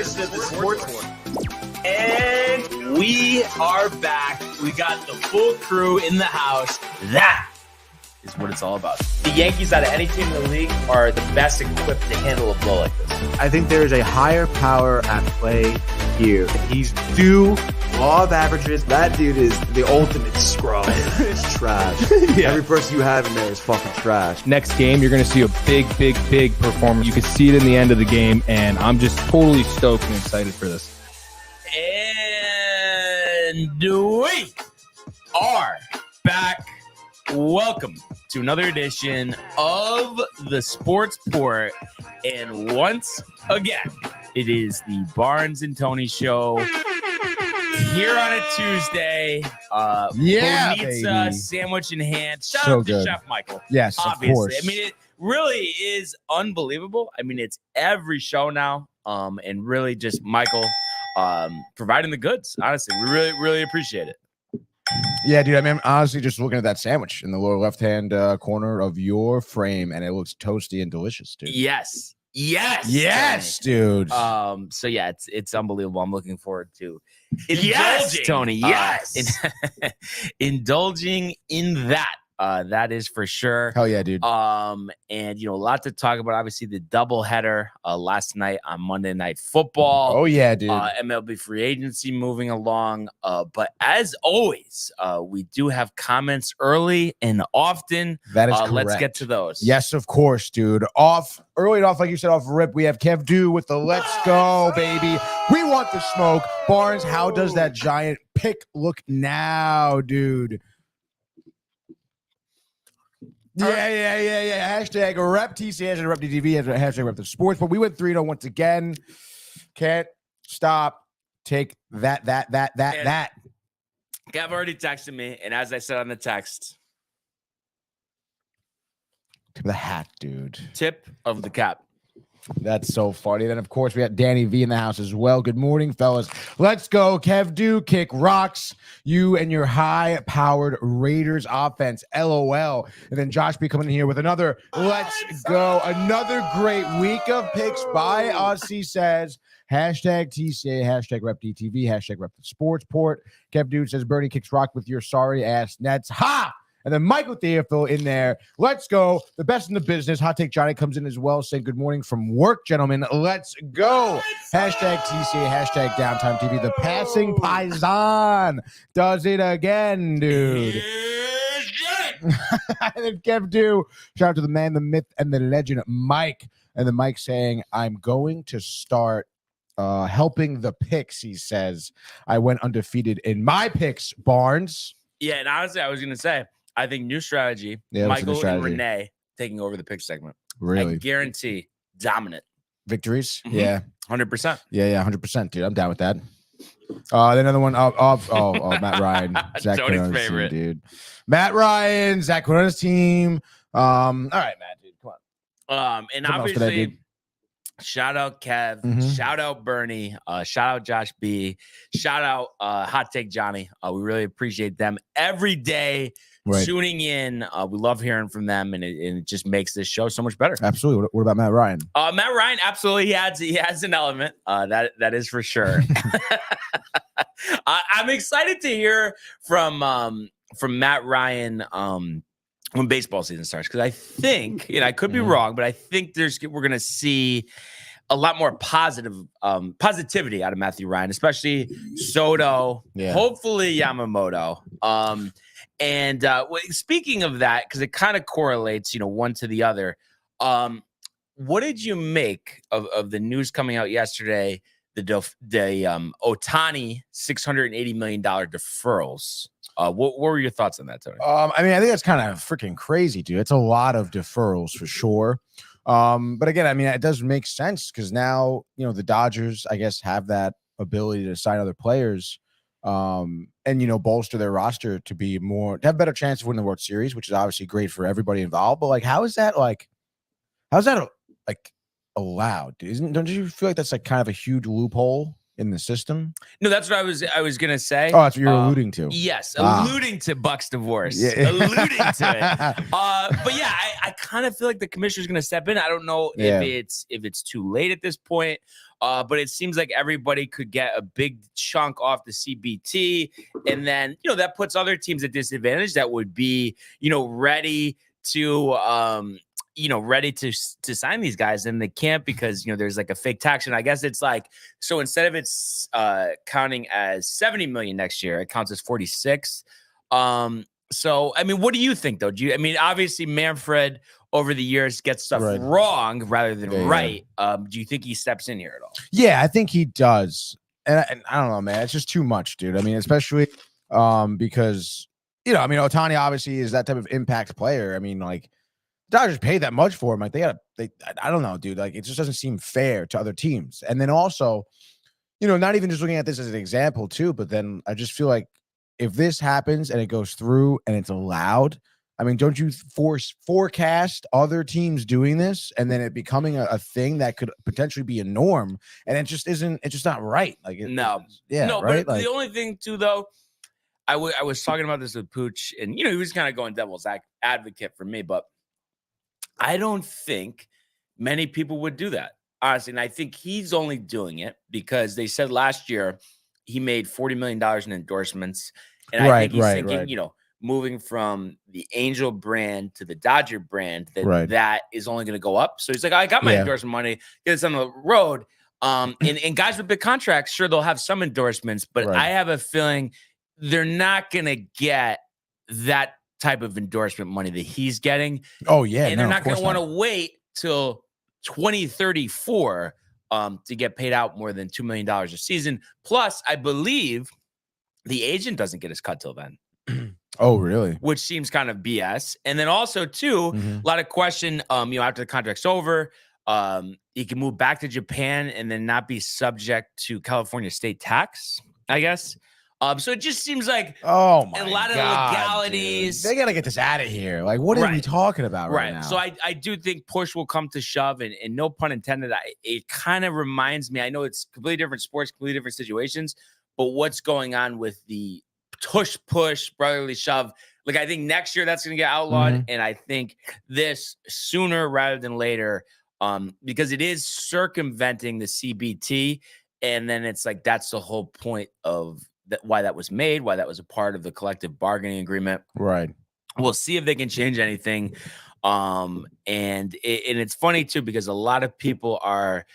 edition of the Sports Report. And we are back. We got the full crew in the house. That is what it's all about. The Yankees, out of any team in the league, are the best equipped to handle a blow like this. I think there is a higher power at play here. He's due law of averages. That dude is the ultimate scrub. It's trash. Yeah. Every person you have in there is fucking trash. Next game, you're going to see a big performance. You can see it in the end of the game, and I'm just totally stoked and excited for this. And we are back. Welcome to another edition of the Sports Port. And once again, it is the Barnes and Tony Show here on a Tuesday. Yeah, Bonita, baby. Sandwich in hand. Shout So out to good. Chef Michael. Yes, Obviously. of course. I mean, it really is unbelievable. I mean, it's every show now. And really just Michael providing the goods. Honestly, we really appreciate it. Yeah, dude. I mean, I'm honestly just looking at that sandwich in the lower left-hand corner of your frame, and it looks toasty and delicious, dude. Yes, dude. So yeah, it's unbelievable. I'm looking forward to Yes, Tony. Yes. Indulging in that. That is for sure. Hell yeah, dude. And a lot to talk about. Obviously, the doubleheader last night on Monday Night Football. Oh yeah, dude. MLB free agency moving along. But as always, we do have comments early and often. That is correct. Let's get to those. Yes, of course, dude. Early off, like you said, off rip, we have Kev Do with the let's go, baby. We want the smoke. Barnes, how does that giant pick look now, dude? Yeah. Hashtag rep TC, hashtag rep DTV, hashtag rep the sports. But we went 3-0 once again. Can't stop. Take that. Gav already texted me, and as I said on the text, Tip of the hat, dude. tip of the cap. That's so funny. Then, of course, we got Danny V in the house as well. Good morning, fellas. Let's go. Kev Do, kick rocks. You and your high-powered Raiders offense. LOL. And then Josh B coming in here with another let's go. Another great week of picks by us, he says. Hashtag TCA, hashtag rep DTV, hashtag rep the sports port. Kev Dude says Bernie kicks rock with your sorry ass Nets. Ha! And then Michael Theophil in there. Let's go. The best in the business. Hot Take Johnny comes in as well, saying good morning from work, gentlemen. Let's go. Hashtag TCA, hashtag Downtime TV. The passing Paisan does it again, dude. And then Kev Do. Shout out to the man, the myth, and the legend, Mike. And then Mike saying, I'm going to start helping the picks, he says. I went undefeated in my picks, Barnes. Yeah, and honestly, I was going to say, I think new strategy, Michael and Renee taking over the pick segment. Really? I guarantee dominant Victories? Mhm. Yeah. 100%. Yeah, 100%, dude. I'm down with that. Then another one of Matt Ryan, Zach Tony's Quinones' favorite. team, dude. Matt Ryan, Zach Quinones' team. All right, Matt, dude, come on. And Something else obviously, today, dude. shout out Kev, Mhm. shout out Bernie, shout out Josh B, shout out Hot Take Johnny. We really appreciate them every day tuning in. We love hearing from them, and it just makes this show so much better. Absolutely. What about Matt Ryan? Matt Ryan, absolutely, he has an element. That is for sure. I'm excited to hear from Matt Ryan when baseball season starts, because I think, I could be wrong, but I think we're gonna see a lot more positivity out of Matthew Ryan, especially Soto, hopefully Yamamoto. And speaking of that, because it kind of correlates, one to the other. What did you make of the news coming out yesterday? The Ohtani $680 million deferrals. What were your thoughts on that, Tony? I mean, I think that's kind of freaking crazy, dude. It's a lot of deferrals for sure. But again, I mean, it does make sense because now, the Dodgers, I guess, have that ability to sign other players and, bolster their roster to have a better chance of winning the World Series, which is obviously great for everybody involved. But how's that allowed? Don't you feel like that's kind of a huge loophole in the system? No, that's what I was gonna say. Oh, that's what you're alluding to. Yes, alluding to Buck's divorce. Yeah. Alluding to it. But yeah, I kind of feel like the commissioner's gonna step in. I don't know if it's too late at this point. but it seems like everybody could get a big chunk off the CBT, and then that puts other teams at disadvantage that would be ready to ready to sign these guys, and they can't because there's like a fake tax. And I guess it's like, so instead of it's counting as 70 million next year, it counts as 46. So I mean, what do you think though? Obviously Manfred over the years gets stuff wrong rather than right. Do you think he steps in here at all? Yeah, I think he does. And I don't know, man. It's just too much, dude. I mean, especially because Ohtani obviously is that type of impact player. I mean, like, Dodgers paid that much for him. Like, I don't know, dude. Like, it just doesn't seem fair to other teams. And then also, not even just looking at this as an example too, but then I just feel like if this happens and it goes through and it's allowed, I mean, don't you forecast other teams doing this and then it becoming a thing that could potentially be a norm? And it just isn't. It's just not right. Like, no, right. But the only thing too, though, I was talking about this with Pooch, and he was kind of going devil's advocate for me, but I don't think many people would do that, honestly. And I think he's only doing it because they said last year he made $40 million in endorsements. And I think he's thinking, moving from the Angel brand to the Dodger brand, that is only going to go up. So he's like, I got my endorsement money, get this on the road. And guys with big contracts, sure, they'll have some endorsements, but I have a feeling they're not going to get that type of endorsement money that he's getting. Oh, yeah. And they're not going to want to wait till 2034 to get paid out more than $2 million a season. Plus, I believe the agent doesn't get his cut till then. Oh, really? Which seems kind of BS. And then also, too, a lot of question, after the contract's over, he can move back to Japan and then not be subject to California state tax, I guess. So it just seems like a lot of legalities. Dude. They got to get this out of here. Like, what are we talking about right now? So I do think push will come to shove, and no pun intended. It kind of reminds me, I know it's completely different sports, completely different situations, but what's going on with the push, brotherly shove. Like, I think next year that's going to get outlawed. And I think this sooner rather than later, because it is circumventing the CBT. And then it's like, that's the whole point of that, why that was made, why that was a part of the collective bargaining agreement. Right. We'll see if they can change anything. And it's funny too, because a lot of people are,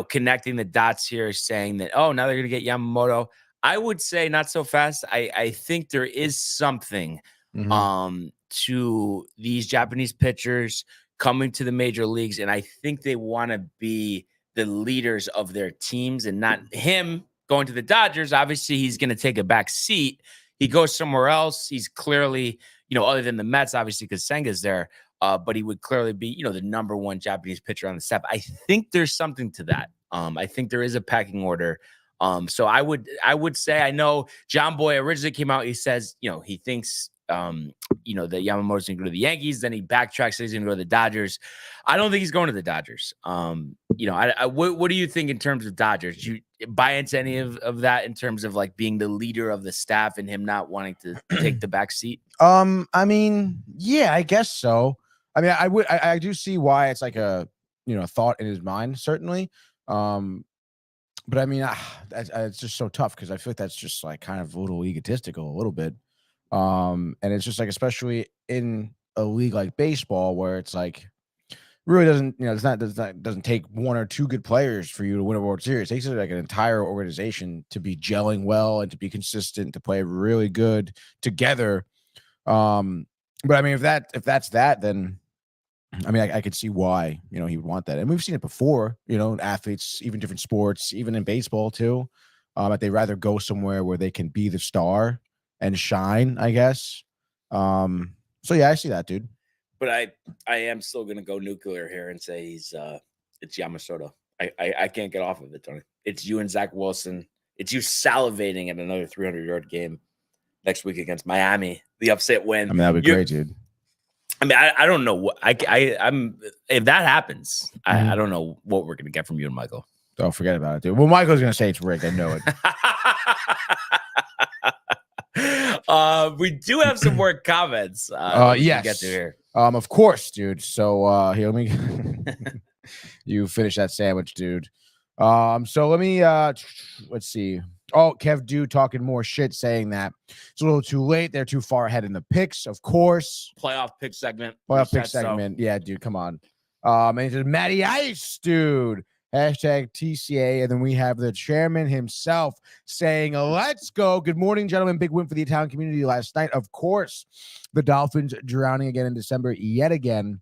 connecting the dots here saying that, oh, now they're going to get Yamamoto. I would say not so fast. I think there is something to these Japanese pitchers coming to the major leagues, and I think they want to be the leaders of their teams and not him going to the Dodgers. Obviously, he's going to take a back seat. He goes somewhere else. He's clearly, other than the Mets, obviously, because Senga's there, but he would clearly be, the number one Japanese pitcher on the staff. I think there's something to that. I think there is a pecking order. So I would say, I know John Boy originally came out. He says, he thinks, that Yamamoto's going to go to the Yankees. Then he backtracks. He's going to go to the Dodgers. I don't think he's going to the Dodgers. What do you think in terms of Dodgers? Do you buy into any of that in terms of like being the leader of the staff and him not wanting to take the back seat? I mean, yeah, I guess so. I mean, I do see why it's like a, thought in his mind, certainly. But I mean, it's just so tough because I feel like that's just like kind of a little egotistical, a little bit. And it's just like, especially in a league like baseball, where it's like really doesn't, doesn't take one or two good players for you to win a World Series. It takes like an entire organization to be gelling well and to be consistent, to play really good together. But I mean, if that's that, then I mean, I could see why, he would want that. And we've seen it before, athletes, even different sports, even in baseball too, that they rather go somewhere where they can be the star and shine, I guess. So yeah, I see that, dude. But I am still going to go nuclear here and say it's Yamamoto. I can't get off of it, Tony. It's you and Zach Wilson. It's you salivating at another 300-yard game next week against Miami. The upset win. I mean, that'd be great, dude. I mean, I don't know what I'm if that happens, I don't know what we're gonna get from you and Michael. Oh, forget about it, dude. Well, Michael's gonna say it's rigged. I know it. We do have some more comments. Yes. Get to here. Of course, dude. So here, let me you finish that sandwich, dude. So let me let's see. Oh, Kev Do talking more shit, saying that it's a little too late. They're too far ahead in the picks, of course. Playoff pick segment. Playoff pick Said so. segment. Yeah, dude, come on. And he says Matty Ice, dude. Hashtag TCA. And then we have the chairman himself saying, let's go. Good morning, gentlemen. Big win for the Italian community last night. Of course, the Dolphins drowning again in December yet again.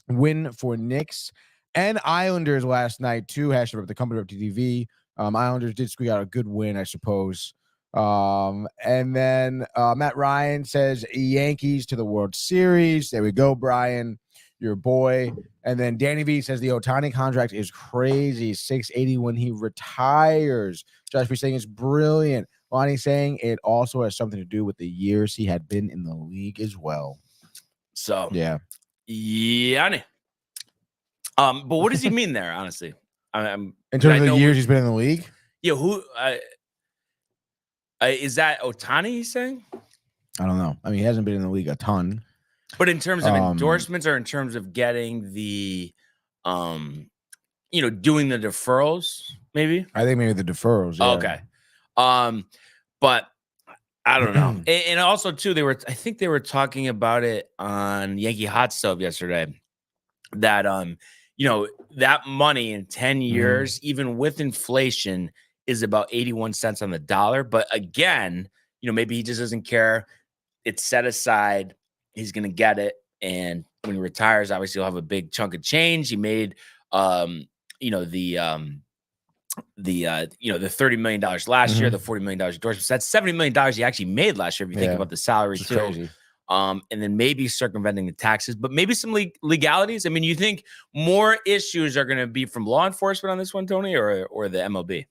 Win for Knicks and Islanders last night, too. Hashtag the company of TTV. Islanders did squeak out a good win, I suppose. And then Matt Ryan says Yankees to the World Series. There we go, Brian, your boy. And then Danny V says the Ohtani contract is crazy. 680 when he retires. Josh B saying it's brilliant. Lonnie saying it also has something to do with the years he had been in the league as well. So yeah. But what does he mean there, honestly? In terms of the years he's been in the league? Yeah, who is that Ohtani he's saying? I don't know. I mean, he hasn't been in the league a ton. But in terms of endorsements or in terms of getting the doing the deferrals, maybe? I think maybe the deferrals. Yeah. Okay. But I don't know. And also too, I think they were talking about it on Yankee Hot Stove yesterday that that money in 10 years, even with inflation, is about 81 cents on the dollar. But again, maybe he just doesn't care. It's set aside. He's going to get it. And when he retires, obviously he'll have a big chunk of change. He made, the $30 million last year, the $40 million endorsement. So that's $70 million he actually made last year. If you think about the salary too. Crazy. And then maybe circumventing the taxes, but maybe some legalities. I mean, you think more issues are going to be from law enforcement on this one, Tony, or the MLB?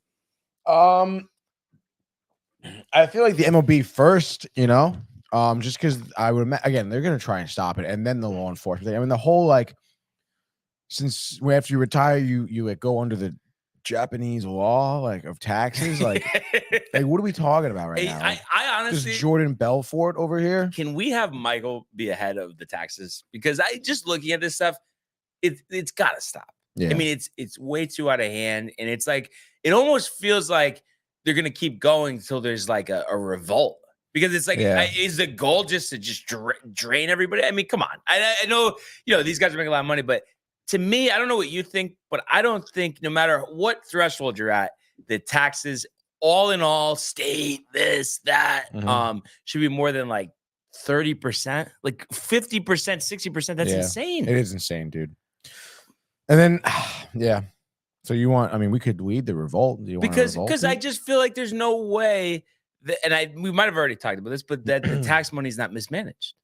I feel like the MLB first, just because I would again, they're going to try and stop it, and then the law enforcement. I mean, the whole since after you retire, you go under the Japanese law of taxes. What are we talking about right now? I honestly, just Jordan Belfort over here. Can we have Michael be ahead of the taxes? Because I just looking at this stuff, it's got to stop. Yeah. I mean, it's way too out of hand, and it's it almost feels like they're gonna keep going until there's a revolt. Because it's is the goal just to drain everybody? I mean, come on. I know these guys are making a lot of money, but to me, I don't know what you think, but I don't think no matter what threshold you're at, the taxes, all in all, state, this, that, should be more than 30%, 50%, 60%. That's insane. It is insane, dude. And then, yeah. So you want? I mean, we could lead the revolt. Do you want because I just feel like there's no way that, we might have already talked about this, but that the tax money is not mismanaged.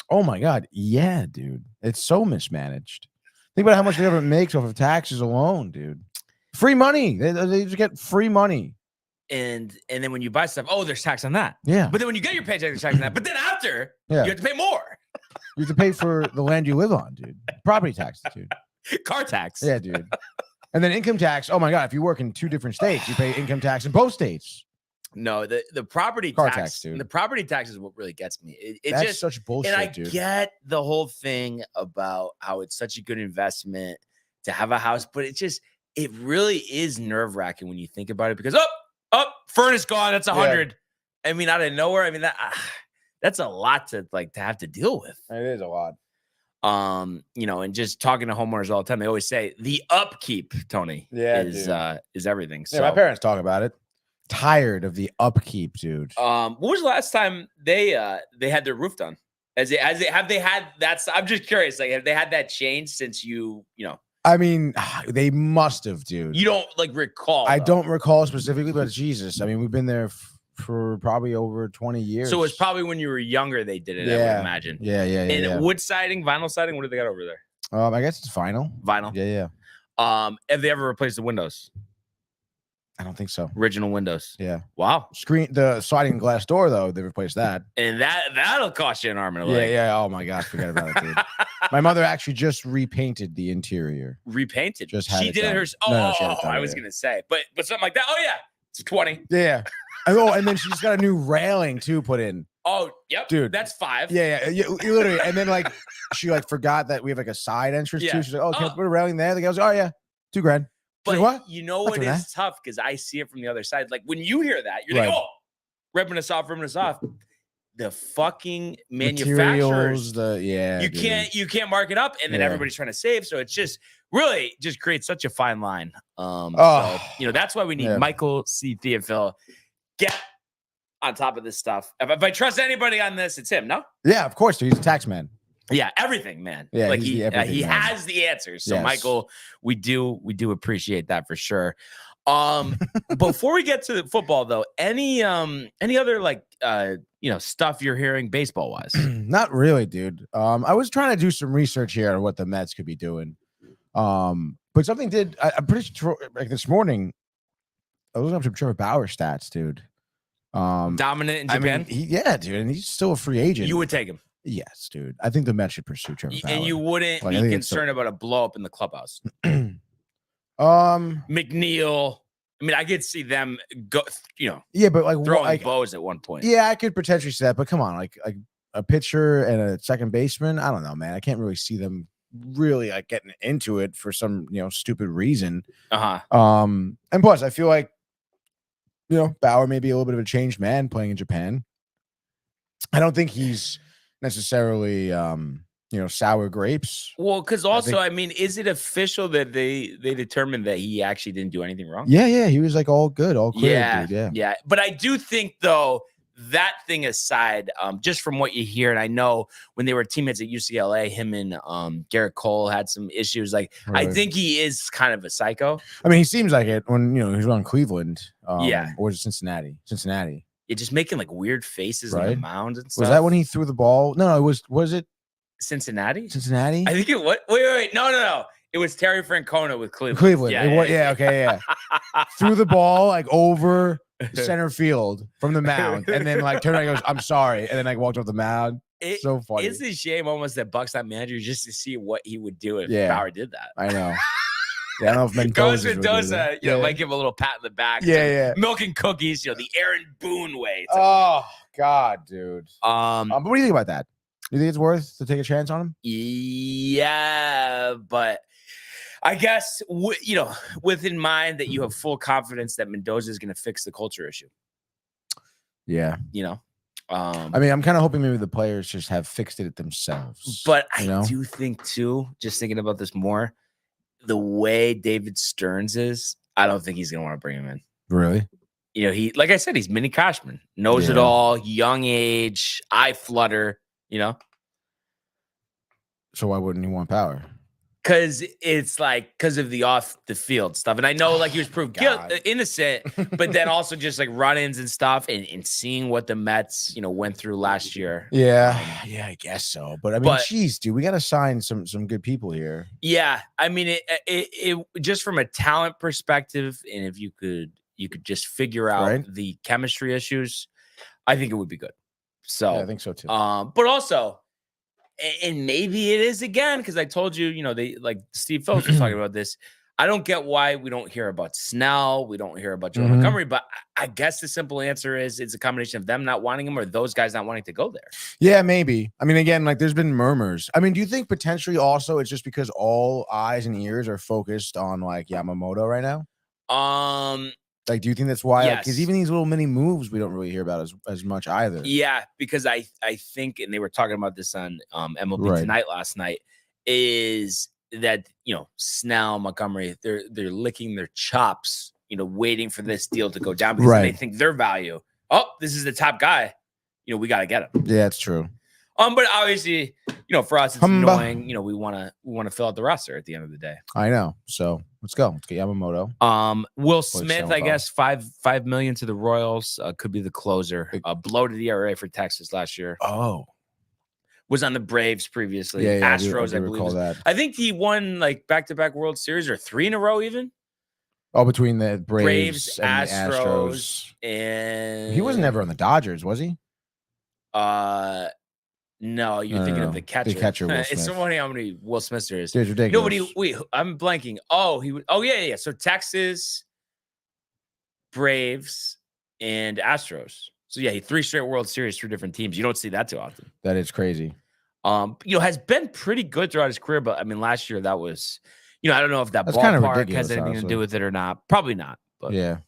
Oh my God, yeah, dude, it's so mismanaged. Think about how much the government makes off of taxes alone, dude. Free money. They just get free money. And then when you buy stuff, there's tax on that. Yeah. But then when you get your paycheck, there's tax on that. But then after, you have to pay more. You have to pay for the land you live on, dude. Property tax, dude. Car tax. Yeah, dude. And then income tax. Oh my God, if you work in 2 different states, you pay income tax in both states. No, the property tax, dude. The property tax is what really gets me. That's just such bullshit, and I dude. get the whole thing about how it's such a good investment to have a house, but it really is nerve-wracking when you think about it because furnace gone, that's 100. Yeah. I mean, out of nowhere. I mean, that's a lot to have to deal with. It is a lot. And just talking to homeowners all the time, they always say the upkeep, Tony, is everything. So my parents talk about it. Tired of the upkeep, dude. What was the last time they had their roof done? Have they had that? I'm just curious. Have they had that change since you know? I mean, they must have, dude. You don't recall? I don't recall specifically, but Jesus, I mean, we've been there for probably over 20 years. So it's probably when you were younger they did it. I would imagine. Yeah. And wood siding, vinyl siding. What do they got over there? I guess it's vinyl. Vinyl. Yeah. Have they ever replaced the windows? I don't think so. Original windows. Yeah. Wow. The sliding glass door though, they replaced that. And that'll cost you an arm and a leg. Yeah. Oh my gosh, forget about it, dude. My mother actually just repainted the interior. Repainted. She did it herself. I was gonna say, but something like that. Oh yeah, it's 20. Yeah. And then she just got a new railing too put in. Oh, yep, dude, that's 5. Yeah, literally. And then she forgot that we have a side entrance too. She's like, "Oh, can I put a railing there?" The guy was, "Oh yeah, $2,000." But what? you know Not what doing is tough because I see it from the other side. Like when you hear that, you're like, Right. oh, ripping us off. The fucking Materials, manufacturers, you can't mark it up, and then everybody's trying to save. So it's just really just creates such a fine line. So that's why we need Michael C. Theophil get on top of this stuff. If I trust anybody on this, it's him. No. Yeah, of course. Dude. He's a tax man. Yeah, everything, man. Yeah, like he's he the everything he man. has the answers. So Yes. Michael, we do appreciate that for sure. Before we get to the football though, any other like stuff you're hearing baseball wise? Not really, dude. I was trying to do some research here on what the Mets could be doing. But something did. I'm pretty sure like this morning, I was looking up some Trevor Bauer stats, dude. Dominant in Japan. I mean, dude, and he's still a free agent. You would take him. Yes, dude. I think the Mets should pursue Trevor Bauer. And you wouldn't Like, be concerned about a blow up in the clubhouse. McNeil. I mean, I could see them go, yeah, but like throwing bows at one point. Yeah, I could potentially see that, but come on, like a pitcher and a second baseman. I don't know, man. I can't really see them really like getting into it for some stupid reason. And plus, I feel like Bauer may be a little bit of a changed man playing in Japan. I don't think he's necessarily sour grapes. Well, because also, I mean, is it official that they determined that he actually didn't do anything wrong? Yeah, he was like all good, all clear, dude. Yeah. But I do think though, that thing aside, just from what you hear, and I know when they were teammates at UCLA, him and Garrett Cole had some issues. Like, I think he is kind of a psycho. I mean, he seems like it when he was on Cleveland. Or was it Cincinnati? You're just making like weird faces on the mound and stuff. Was that when he threw the ball? No, was it Cincinnati? I think it was. Wait. No. It was Terry Francona with Cleveland. Threw the ball like over center field from the mound, and then like turned around and goes, "I'm sorry," and then like walked off the mound. So funny. It's a shame almost that Buck's not manager just to see what he would do if Bauer did that. I know. Yeah, I don't know if Mendoza, might give a little pat in the back. Yeah. Milking cookies, the Aaron Boone way. Oh God, dude. But what do you think about that? Do you think it's worth to take a chance on him? Yeah, but I guess with in mind that you have full confidence that Mendoza is going to fix the culture issue. Yeah. I mean, I'm kind of hoping maybe the players just have fixed it themselves. But I do think too, just thinking about this more, the way David Stearns is, I don't think he's going to want to bring him in. Really? He, like I said, he's Minnie Cashman, knows it all, young age, eye flutter, So why wouldn't he want Power? Because it's like because of the off the field stuff, and I know like he was proved innocent, but then also just like run-ins and stuff, and seeing what the Mets went through last year. Yeah, I guess so. But I mean, geez, dude, we got to sign some good people here. Yeah, I mean, it just from a talent perspective, and if you could just figure out the chemistry issues, I think it would be good. So yeah, I think so too. But also. And maybe it is again, because I told you, they like Steve Phillips was talking about this. I don't get why we don't hear about Snell. We don't hear about Joe Montgomery, but I guess the simple answer is it's a combination of them not wanting him or those guys not wanting to go there. Yeah, maybe. I mean, again, like there's been murmurs. I mean, do you think potentially also it's just because all eyes and ears are focused on like Yamamoto right now? Like, do you think that's why? Because even these little mini moves, we don't really hear about as much either. Yeah, because I think, and they were talking about this on MLB Tonight last night, is that Snell, Montgomery, they're licking their chops, waiting for this deal to go down because they think their value. Oh, this is the top guy. We got to get him. Yeah, it's true. But obviously, for us, it's annoying. We want to fill out the roster at the end of the day. I know. So let's go. Let's get Yamamoto. Will Smith, I guess, $5 million to the Royals could be the closer. Bloated ERA for Texas last year. Oh, was on the Braves previously. Yeah, Astros, I believe. That. I think he won like back-to-back World Series or 3 in a row, even. Oh, between the Braves and Astros, and he was never on the Dodgers, was he? No, you're thinking of the catcher. The catcher, Will Smith. It's so funny how many Will Smiths there is. Dude, it's ridiculous. Wait, I'm blanking. Oh, yeah. So Texas, Braves, and Astros. So yeah, he 3 straight World Series, 3 different teams. You don't see that too often. That is crazy. Has been pretty good throughout his career, but I mean, last year that was, I don't know if that That's kind of ballpark ridiculous, has anything to honestly. do with it or not. Probably not. But Yeah.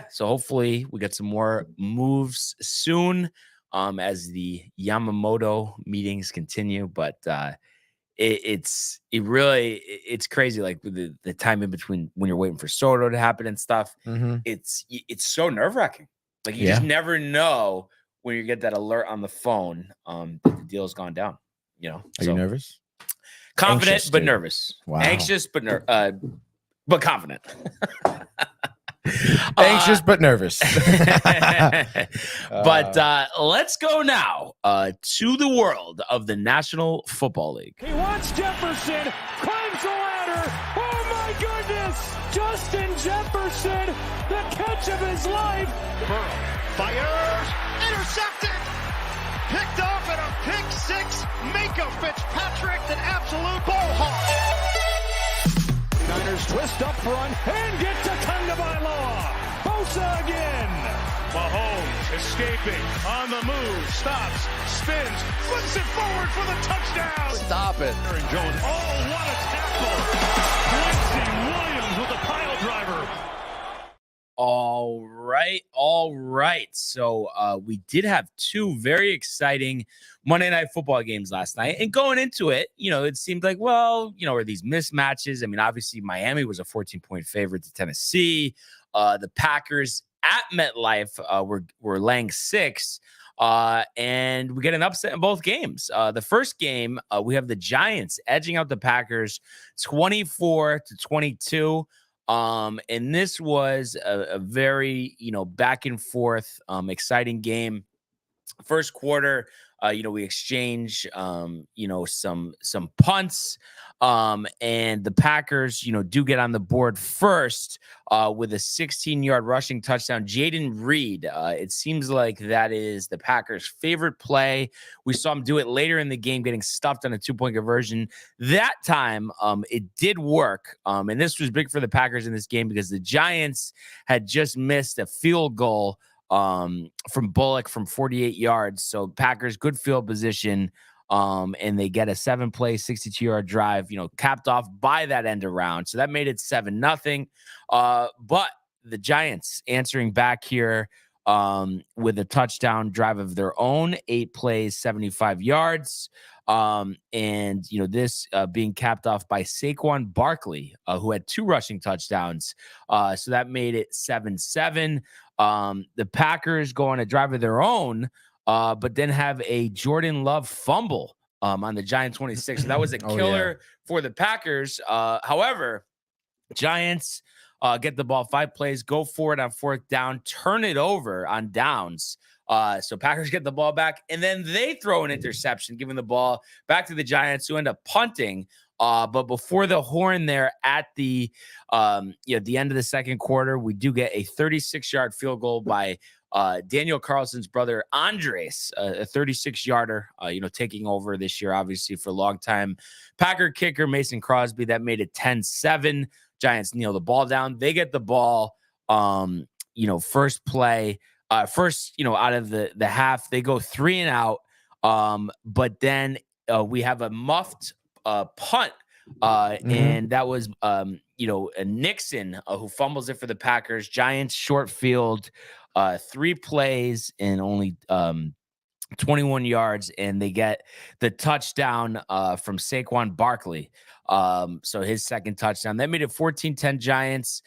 So hopefully we get some more moves soon as the Yamamoto meetings continue. But it's crazy, like with the time in between when you're waiting for Soto to happen and stuff. Mm-hmm. It's so nerve-wracking. Like you just never know when you get that alert on the phone that the deal's gone down. Are you nervous? Confident Anxious, but dude. nervous. Wow. Anxious but confident. Anxious but nervous. But let's go now to the world of the National Football League. He wants Jefferson, climbs the ladder. Oh my goodness! Justin Jefferson, the catch of his life. Burrow fires, intercepted, picked off at a pick six. Minka Fitzpatrick, an absolute ball hawk. Niners twist up front and get to Tagovailoa. Bosa again. Mahomes escaping on the move, stops, spins, flips it forward for the touchdown. Stop it. Aaron Jones. Oh, what a tackle! Quincy Williams with a pile driver. All right. So we did have two very exciting Monday Night Football games last night. And going into it, it seemed like, are these mismatches? I mean, obviously Miami was a 14-point favorite to Tennessee. The Packers at MetLife were laying 6. And we get an upset in both games. The first game, we have the Giants edging out the Packers 24-22. And this was a very, back and forth, exciting game. First quarter, we exchange, some punts, and the Packers, do get on the board first, with a 16-yard rushing touchdown. Jaden Reed, it seems like that is the Packers' favorite play. We saw him do it later in the game, getting stuffed on a 2-point conversion. That time, it did work. And this was big for the Packers in this game because the Giants had just missed a field goal from Bullock from 48 yards. So Packers, good field position. And they get a 7-play, 62-yard drive, capped off by that end around. So that made it 7-0. But the Giants answering back here with a touchdown drive of their own, 8 plays, 75 yards. And this being capped off by Saquon Barkley, who had 2 rushing touchdowns. So that made it 7-7. The Packers go on a drive of their own, but then have a Jordan Love fumble on the Giant 26. So that was a killer for the Packers. However, Giants get the ball 5 plays, go for it on 4th down, turn it over on downs. So Packers get the ball back, and then they throw an interception, giving the ball back to the Giants, who end up punting. But before the horn there at the end of the second quarter, we do get a 36-yard field goal by Daniel Carlson's brother, Andres, a 36-yarder, taking over this year, obviously, for a long time. Packer kicker Mason Crosby, that made it 10-7. Giants kneel the ball down. They get the ball, first play, out of the half. They go 3 and out, but then we have a muffed punt, and that was a Nixon who fumbles it for the Packers. Giants short field, 3 plays and only 21 yards, and they get the touchdown from Saquon Barkley. So his second touchdown. That made it 14-10 Giants.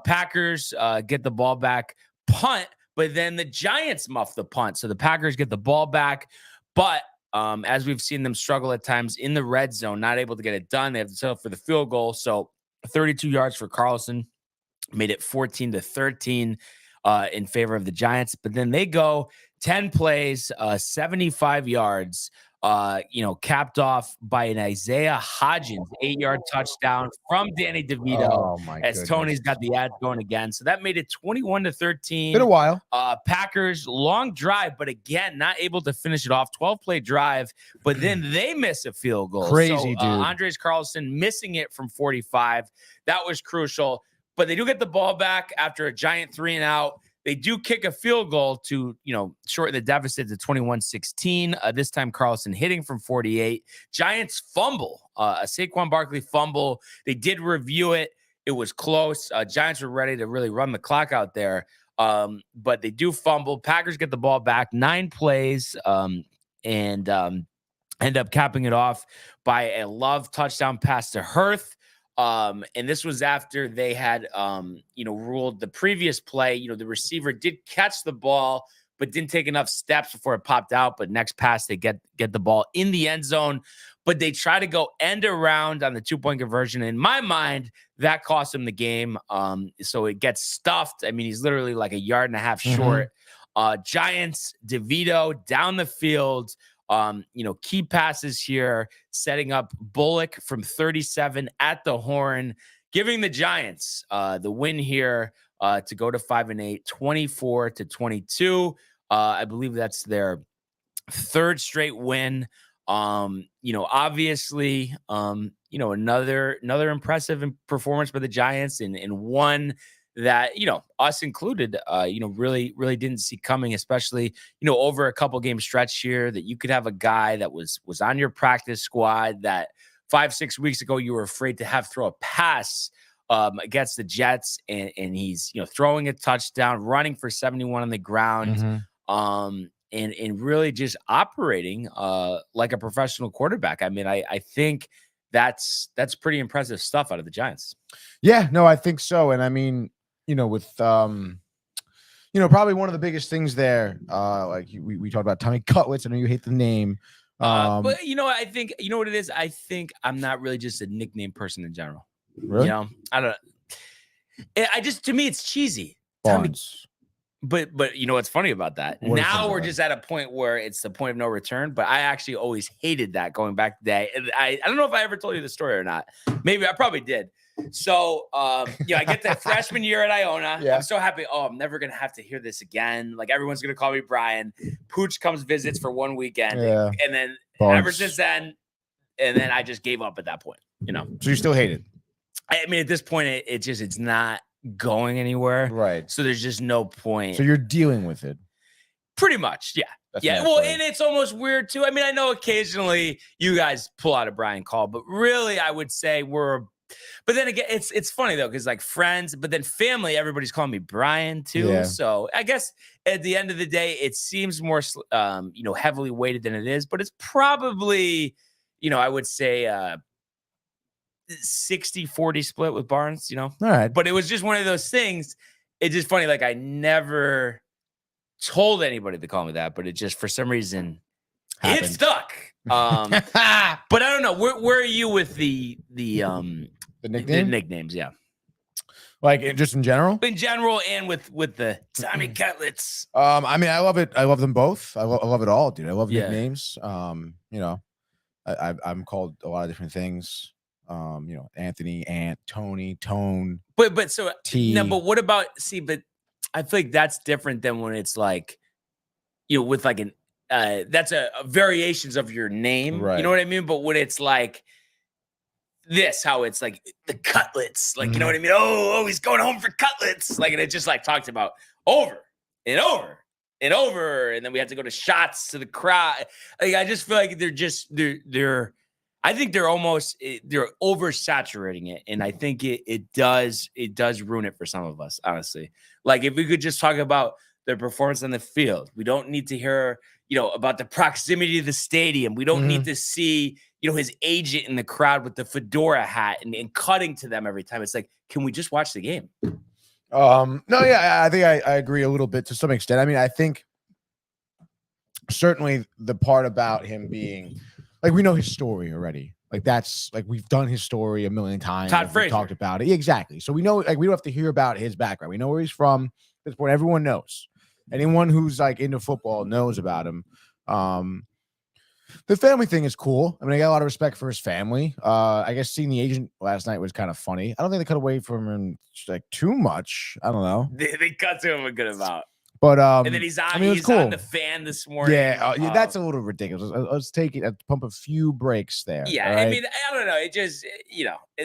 Packers get the ball back, punt, but then the Giants muff the punt. So the Packers get the ball back, but as we've seen them struggle at times in the red zone, not able to get it done. They have to settle for the field goal. So 32 yards for Carlson, made it 14-13 in favor of the Giants. But then they go 10 plays, 75 yards, capped off by an Isaiah Hodgins 8-yard touchdown from Danny DeVito. Oh my as goodness. Tony's got the ad going again. So that made it 21-13. Been a while. Packers long drive, but again, not able to finish it off. 12-play drive, but then they miss a field goal. Crazy, dude. Andres Carlson missing it from 45. That was crucial, but they do get the ball back after a Giant 3 and out. They do kick a field goal to, shorten the deficit to 21-16. This time Carlson hitting from 48. Giants fumble, a Saquon Barkley fumble. They did review it. It was close. Giants were ready to really run the clock out there. But they do fumble. Packers get the ball back, 9 plays, and end up capping it off by a Love touchdown pass to Hurth. And this was after they had, ruled the previous play. The receiver did catch the ball, but didn't take enough steps before it popped out. But next pass, they get the ball in the end zone. But they try to go end around on the 2-point conversion. In my mind, that cost him the game. So it gets stuffed. I mean, he's literally like 1.5 yards short. Giants, DeVito down the field. Key passes here, setting up Bullock from 37 at the horn, giving the Giants the win here to go to 5-8, 24-22. I believe that's their 3rd straight win. Obviously, another impressive performance by the Giants and one that, us included, really didn't see coming, especially, over a couple game stretch here, that you could have a guy that was on your practice squad that 5-6 weeks ago you were afraid to have throw a pass against the Jets, and he's, throwing a touchdown, running for 71 on the ground, and really just operating like a professional quarterback. I mean, I think that's pretty impressive stuff out of the Giants. Yeah, no, I think so. And I mean, with probably one of the biggest things there, like we talked about Tommy Cutlets. I know you hate the name. But I think what it is. I think I'm not really just a nickname person in general. Really? I don't. To me, it's cheesy. Barnes. But what's funny about that? Now we're just at a point where it's the point of no return. But I actually always hated that going back today. And I don't know if I ever told you the story or not. Maybe I probably did. So, I get that freshman year at Iona. Yeah. I'm so happy. Oh, I'm never going to have to hear this again. Like, everyone's going to call me Brian. Pooch comes visits for one weekend. Yeah. And then ever since then, and then I just gave up at that point, So you still hate it? I mean, at this point, it's not going anywhere. Right. So there's just no point. So you're dealing with it. Pretty much. Yeah. That's well, and it's almost weird too. I mean, I know occasionally you guys pull out a Brian call, but really I would say but then again, it's funny though, because like friends, but then family, everybody's calling me Brian too. Yeah. So I guess at the end of the day, it seems more, heavily weighted than it is, but it's probably, I would say, 60-40 split with Barnes, All right. But it was just one of those things. It's just funny. Like, I never told anybody to call me that, but it just, for some reason, it stuck. But I don't know. Where are you with the nickname? The nicknames? Yeah. Like, just in general? In general, and with the Tommy Cutlets. I mean, I love it. I love them both. I love it all, dude. I love nicknames. I'm called a lot of different things. Anthony, Ant, Tony, Tone. But so T. No, but what about but I feel like that's different than when it's like, with like an that's a variations of your name. Right. You know what I mean? But when it's like this, how it's like the Cutlets, like, you know what I mean? Oh, he's going home for Cutlets. Like, and it just like talked about over and over and over. And then we have to go to shots to the crowd. Like, I just feel like they're I think they're oversaturating it. And I think it does ruin it for some of us, honestly. Like, if we could just talk about their performance on the field, we don't need to hear, about the proximity of the stadium. We don't need to see, his agent in the crowd with the fedora hat and cutting to them every time. It's like, can we just watch the game? No, yeah, I think I agree a little bit to some extent. I mean, I think certainly the part about him being, like, we know his story already. Like, that's like, we've done his story a million times. Todd Frazier. We've talked about it. Yeah, exactly. So we know, like, we don't have to hear about his background. We know where he's from. At this point, everyone knows. Anyone who's like into football knows about him. The family thing is cool. I mean, I got a lot of respect for his family. I guess seeing the agent last night was kind of funny. I don't think they cut away from him like too much. I don't know. They cut to him a good amount. But And then he's on, I mean, it was he's cool. on the fan this morning. Yeah, that's a little ridiculous. I was taking pump a few breaks there. Yeah, right? I mean, I don't know. It just,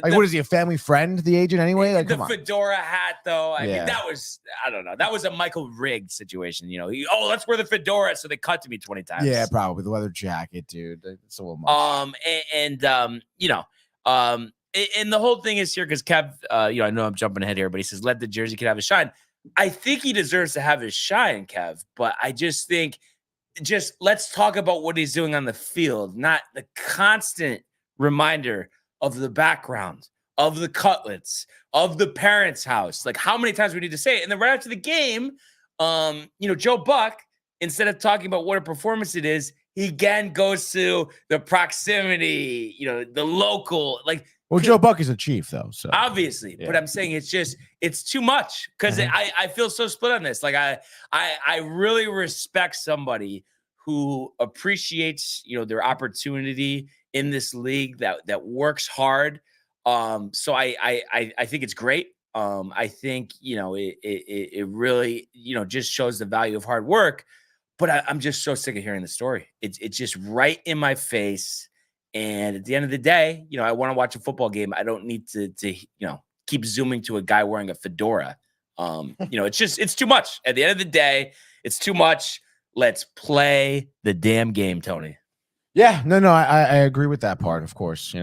like, what is he, a family friend, the agent anyway? Like, the come on. fedora hat, though. I mean, Yeah. that was, I don't know. That was a Michael Rigg situation. Let's wear the fedora. So they cut to me 20 times. Yeah, probably the leather jacket, dude. It's a little much. And the whole thing is here because Kev, I know I'm jumping ahead here, but he says, let the jersey kid have a shine. I think he deserves to have his shine, Kev, but I just think let's talk about what he's doing on the field, not the constant reminder of the background, of the Cutlets, of the parents' house. Like, how many times we need to say it? And then right after the game, Joe Buck, instead of talking about what a performance it is, he again goes to the proximity, the local, like. Well, Joe Buck is a Chief, though. So Obviously, yeah. But I'm saying it's too much because I feel so split on this. Like I really respect somebody who appreciates their opportunity in this league that works hard. So I think it's great. I think it really just shows the value of hard work. But I'm just so sick of hearing the story. It's just right in my face. And at the end of the day, I want to watch a football game. I don't need to keep zooming to a guy wearing a fedora. It's too much. At the end of the day, it's too much. Let's play the damn game, Tony. Yeah, no, I agree with that part, of course,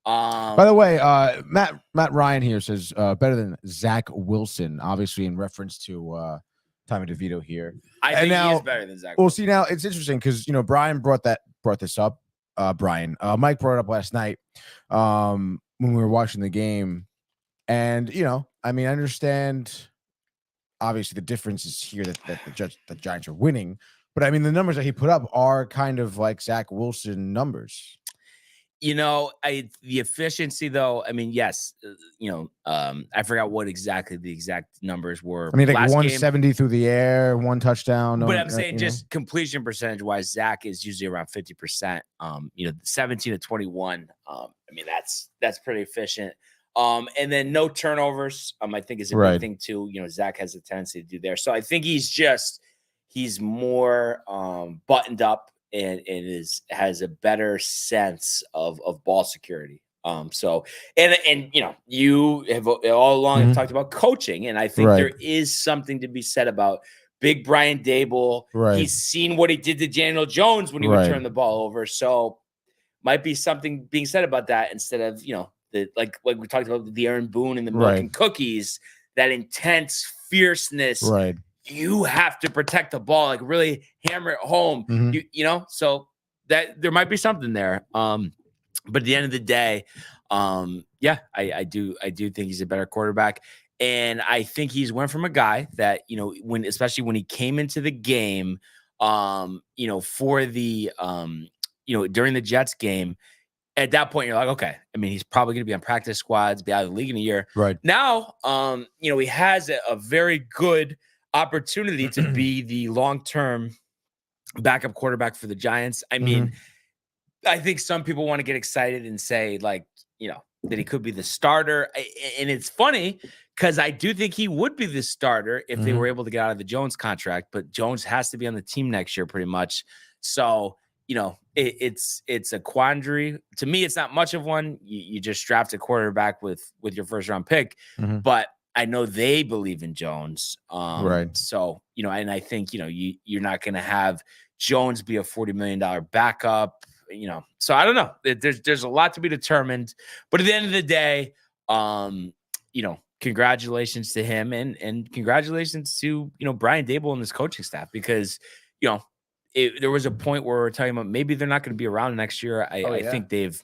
By the way, Matt Ryan here says better than Zach Wilson, obviously in reference to Tommy DeVito here. I think he is better than Zach Wilson. Well, see, now it's interesting because Brian brought this up. Mike brought it up last night when we were watching the game, and I understand obviously the difference is here that the Giants are winning, but I mean the numbers that he put up are kind of like Zach Wilson numbers. The efficiency though, I mean, yes, I forgot what exactly the exact numbers were. I mean, like last 170 game. through the air, one touchdown. But I'm saying just completion percentage wise, Zach is usually around 50%. 17 to 21. I mean, that's pretty efficient. And then no turnovers, I think is a big thing too. Zach has a tendency to do there. So I think he's more buttoned up and has a better sense of ball security. You have all along have talked about coaching, and I think there is something to be said about big Brian Dable. He's seen what he did to Daniel Jones when he would turn the ball over. So might be something being said about that instead of, like we talked about the Aaron Boone and the milk and cookies, that intense fierceness. Right. You have to protect the ball, like really hammer it home. So that there might be something there. But at the end of the day, I do think he's a better quarterback. And I think he's went from a guy that, especially when he came into the game, for the, during the Jets game, at that point, you're like, okay, I mean, he's probably going to be on practice squads, be out of the league in a year. Right. Now, he has a very good opportunity to be the long-term backup quarterback for the Giants. I mean, I think some people want to get excited and say, like, that he could be the starter. And it's funny because I do think he would be the starter if they were able to get out of the Jones contract, but Jones has to be on the team next year pretty much. So, it's a quandary. To me, it's not much of one. You just draft a quarterback with your first round pick, but I know they believe in Jones. So, and I think, you're not going to have Jones be a $40 million backup, so I don't know. There's a lot to be determined, but at the end of the day, congratulations to him and congratulations to, Brian Dable and his coaching staff, because, there was a point where we're talking about maybe they're not going to be around next year. I think they've,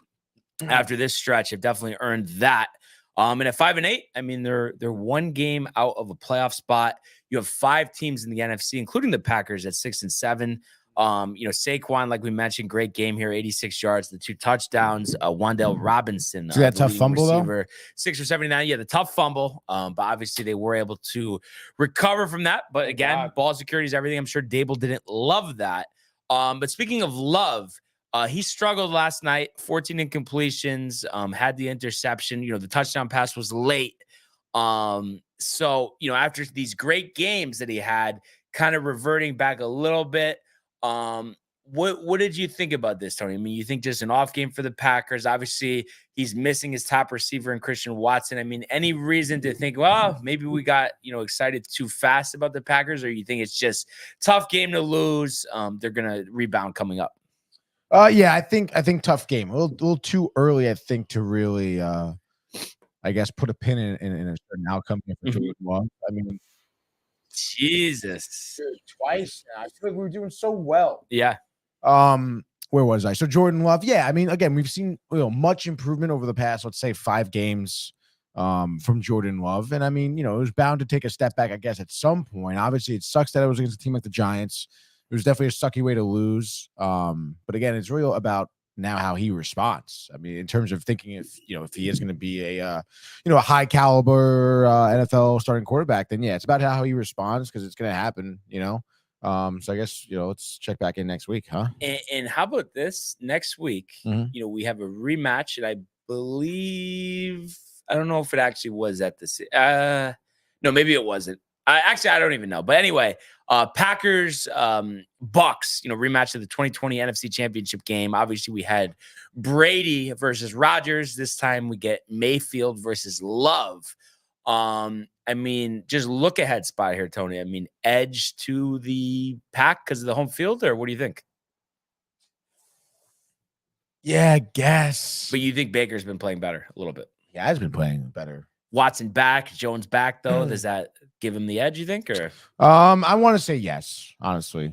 after this stretch, have definitely earned that. And at 5-8, I mean, they're one game out of a playoff spot. You have 5 teams in the NFC, including the Packers at 6-7. Saquon, like we mentioned, great game here, 86 yards, the 2 touchdowns. Wan'Dale Robinson, that tough fumble receiver, 6 or 79. Yeah, the tough fumble. But obviously they were able to recover from that. But again, ball security is everything. I'm sure Dable didn't love that. But speaking of love, he struggled last night, 14 incompletions, had the interception. The touchdown pass was late. So, after these great games that he had, kind of reverting back a little bit. What did you think about this, Tony? I mean, you think just an off game for the Packers? Obviously, he's missing his top receiver in Christian Watson. I mean, any reason to think, well, maybe we got, excited too fast about the Packers, or you think it's just tough game to lose? They're going to rebound coming up. Yeah, I think tough game. A little too early, I think, to really, I guess, put a pin in a certain outcome for Jordan Love. I mean, Jesus, twice. I feel like we were doing so well. Yeah. Where was I? So Jordan Love. Yeah, I mean, again, we've seen much improvement over the past, let's say, 5 games from Jordan Love, and I mean, it was bound to take a step back, I guess, at some point. Obviously, it sucks that it was against a team like the Giants. It was definitely a sucky way to lose. But again, it's real about now how he responds. I mean, in terms of thinking if he is going to be a high caliber NFL starting quarterback, then yeah, it's about how he responds, because it's going to happen. So I guess let's check back in next week, huh? And how about this next week? We have a rematch, and I believe, I don't know if it actually was at the no, maybe it wasn't. I don't even know. But anyway, Packers, Bucks, rematch of the 2020 NFC Championship game. Obviously, we had Brady versus Rodgers. This time we get Mayfield versus Love. I mean, just look ahead spot here, Tony. I mean, edge to the Pack because of the home field, or what do you think? Yeah, I guess. But you think Baker's been playing better a little bit? He has been playing better. Watson back, Jones back, though. Does that give him the edge, you think? Or I want to say yes, honestly.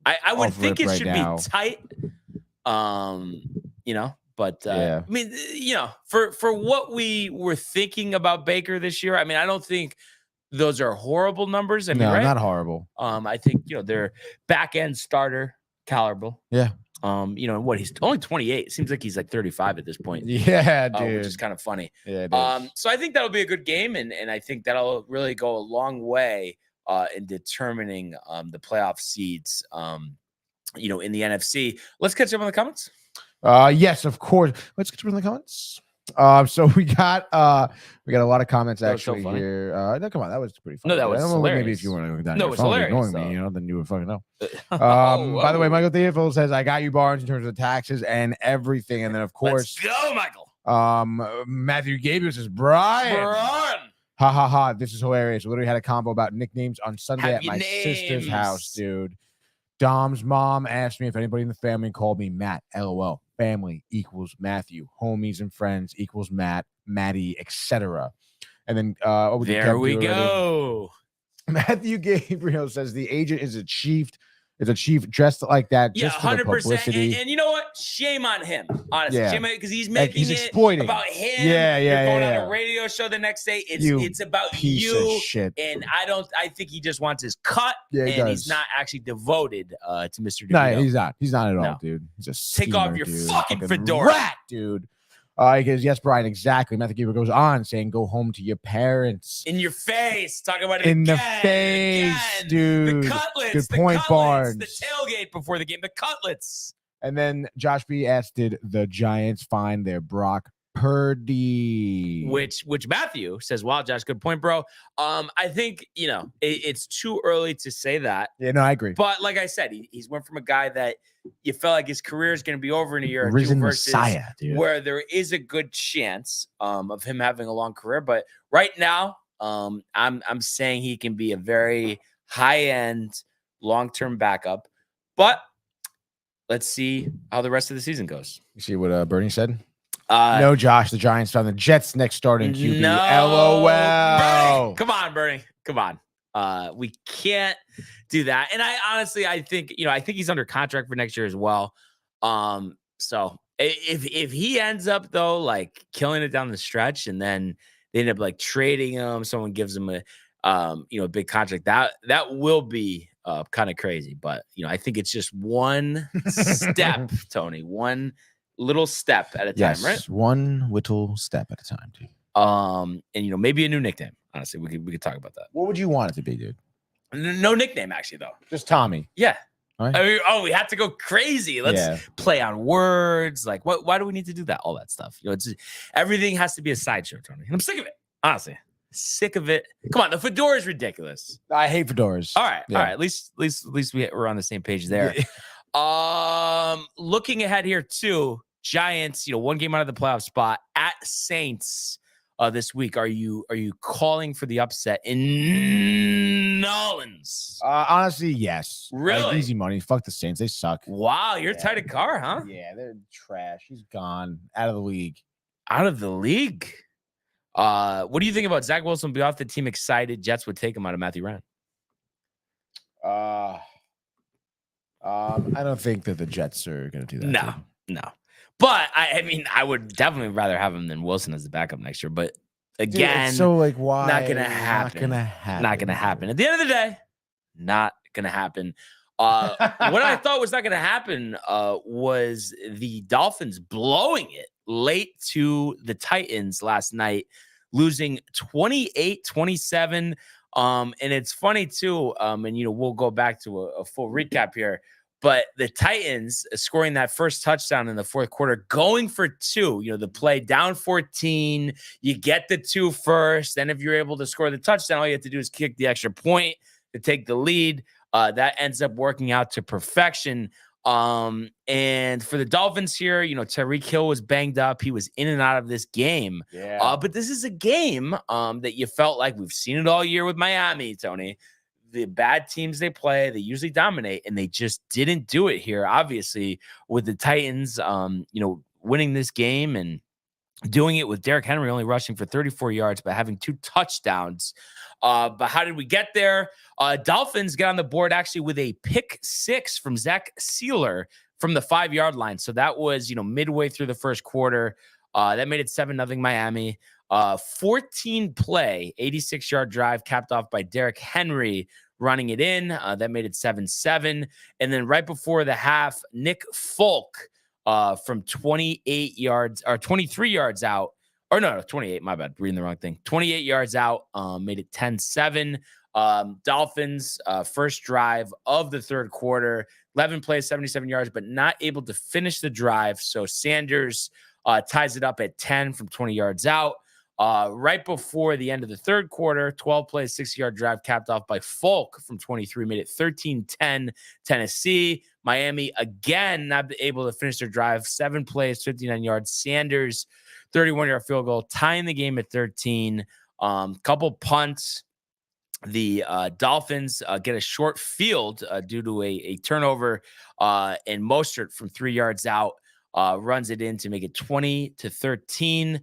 I would think it right should now. be tight. But Yeah. I mean, for what we were thinking about Baker this year, I mean, I don't think those are horrible numbers. I mean, No, right? not horrible. I think they're back end starter caliber. Yeah. What, he's only 28. It seems like he's like 35 at this point. Yeah, dude. Which is kind of funny. Yeah, it is. So I think that'll be a good game, and I think that'll really go a long way in determining the playoff seeds in the NFC. Let's catch up on the comments. Yes, of course. Let's get to the comments. So we got a lot of comments actually here. No, come on, that was pretty funny. No, that was hilarious. Maybe if you want to go down No, your it's phone hilarious, ignoring me, then you would fucking know. Oh, By the way, Michael Theophil says, "I got you, Barnes, in terms of taxes and everything." And then, of course, let's go, Michael. Matthew Gabriel says, "Brian, ha ha ha, this is hilarious." We literally had a combo about nicknames on Sunday at my sister's house, dude. Dom's mom asked me if anybody in the family called me Matt. LOL. Family equals Matthew. Homies and friends equals Matt, Maddie, etc. And then there we go. Matthew Gabriel says the agent is a chief. Is a chief dressed like that just for the 100%. publicity. And you know what? Shame on him, honestly. Yeah. Shame on, because he's making he's it exploiting about him. Yeah, You're going yeah. on a radio show the next day. You It's about piece you. of shit. And I think he just wants his cut. Yeah, and he's not actually devoted to Mr. DeVito. No, he's not. He's not at all, No. dude. He's a Take off schemer, your dude. fucking Fucking fedora. rat, dude. Because yes, Brian, exactly. Matthew Gabriel goes on saying, "Go home to your parents." In your face. Talk about it In the again, face, again. dude. The Cutlets. Good the point, Cutlets, Barnes. The tailgate before the game. The Cutlets. And then Josh B asked, "Did the Giants find their Brock Purdy?" Which Matthew says, "Wow, Josh, good point, bro." I think it's too early to say that. Yeah, no, I agree. But like I said, he's went from a guy that you felt like his career is going to be over in a year or Risen two versus Messiah, dude. where there is a good chance of him having a long career. But right now, I'm saying he can be a very high end, long term backup. But let's see how the rest of the season goes. You see what Bernie said? No, Josh. The Giants found the Jets' next starting QB. LOL. Bernie, come on, Bernie. Come on. We can't do that. And I think he's under contract for next year as well. So if he ends up though, like killing it down the stretch, and then they end up like trading him, someone gives him a big contract, that will be kind of crazy. But I think it's just one step, Tony, one little step at a time, right? One little step at a time, dude. And maybe a new nickname. Honestly, we could talk about that. What would you want it to be, dude? No nickname, actually, though. Just Tommy. Yeah. All right. I mean, we have to go crazy. Let's play on words. Like, why do we need to do that? All that stuff. Everything has to be a sideshow, Tony. And I'm sick of it. Honestly, sick of it. Come on, the fedora is ridiculous. I hate fedoras. All right, Yeah. all right. At least we're on the same page there. Looking ahead here too, Giants, one game out of the playoff spot at Saints this week. Are you calling for the upset in Nolans? Honestly, yes. Really? Like, easy money. Fuck the Saints. They suck. Wow, you're tight of car, huh? Yeah, they're trash. He's gone out of the league. Out of the league. What do you think about Zach Wilson be off the team? Excited Jets would take him out of Matthew Ryan. I don't think that the Jets are going to do that. No. But I mean, I would definitely rather have him than Wilson as the backup next year. But again, so like, why? Not gonna happen. Not gonna happen. Not gonna happen. At the end of the day, not gonna happen. What I thought was not gonna happen was the Dolphins blowing it late to the Titans last night, losing 28-27. And it's funny too. And we'll go back to a full recap here. But the Titans scoring that first touchdown in the fourth quarter, going for 2, the play down 14, you get the 2 first. Then if you're able to score the touchdown, all you have to do is kick the extra point to take the lead. That ends up working out to perfection. And for the Dolphins here, Tyreek Hill was banged up. He was in and out of this game. Yeah. But this is a game that you felt like we've seen it all year with Miami, Tony. The bad teams they play, they usually dominate, and they just didn't do it here. Obviously, with the Titans, winning this game and doing it with Derrick Henry only rushing for 34 yards, but having 2 touchdowns. But how did we get there? Dolphins get on the board actually with a pick 6 from Zach Sealer from the 5-yard line. So that was, midway through the first quarter. That made it 7-0 Miami. 14 play, 86-yard drive capped off by Derrick Henry running it in. That made it 7-7. And then right before the half, Nick Folk from 28 yards or 23 yards out. Or no, 28, my bad, reading the wrong thing. 28 yards out, made it 10-7. Dolphins, first drive of the third quarter, 11 plays, 77 yards, but not able to finish the drive. So Sanders ties it up at 10 from 20 yards out. Right before the end of the third quarter, 12 plays, 60-yard drive capped off by Folk from 23, made it 13-10 Tennessee. Miami again not able to finish their drive, 7 plays, 59 yards. Sanders, 31-yard field goal, tying the game at 13. Couple punts. The Dolphins get a short field due to a turnover, and Mostert from 3 yards out runs it in to make it 20-13.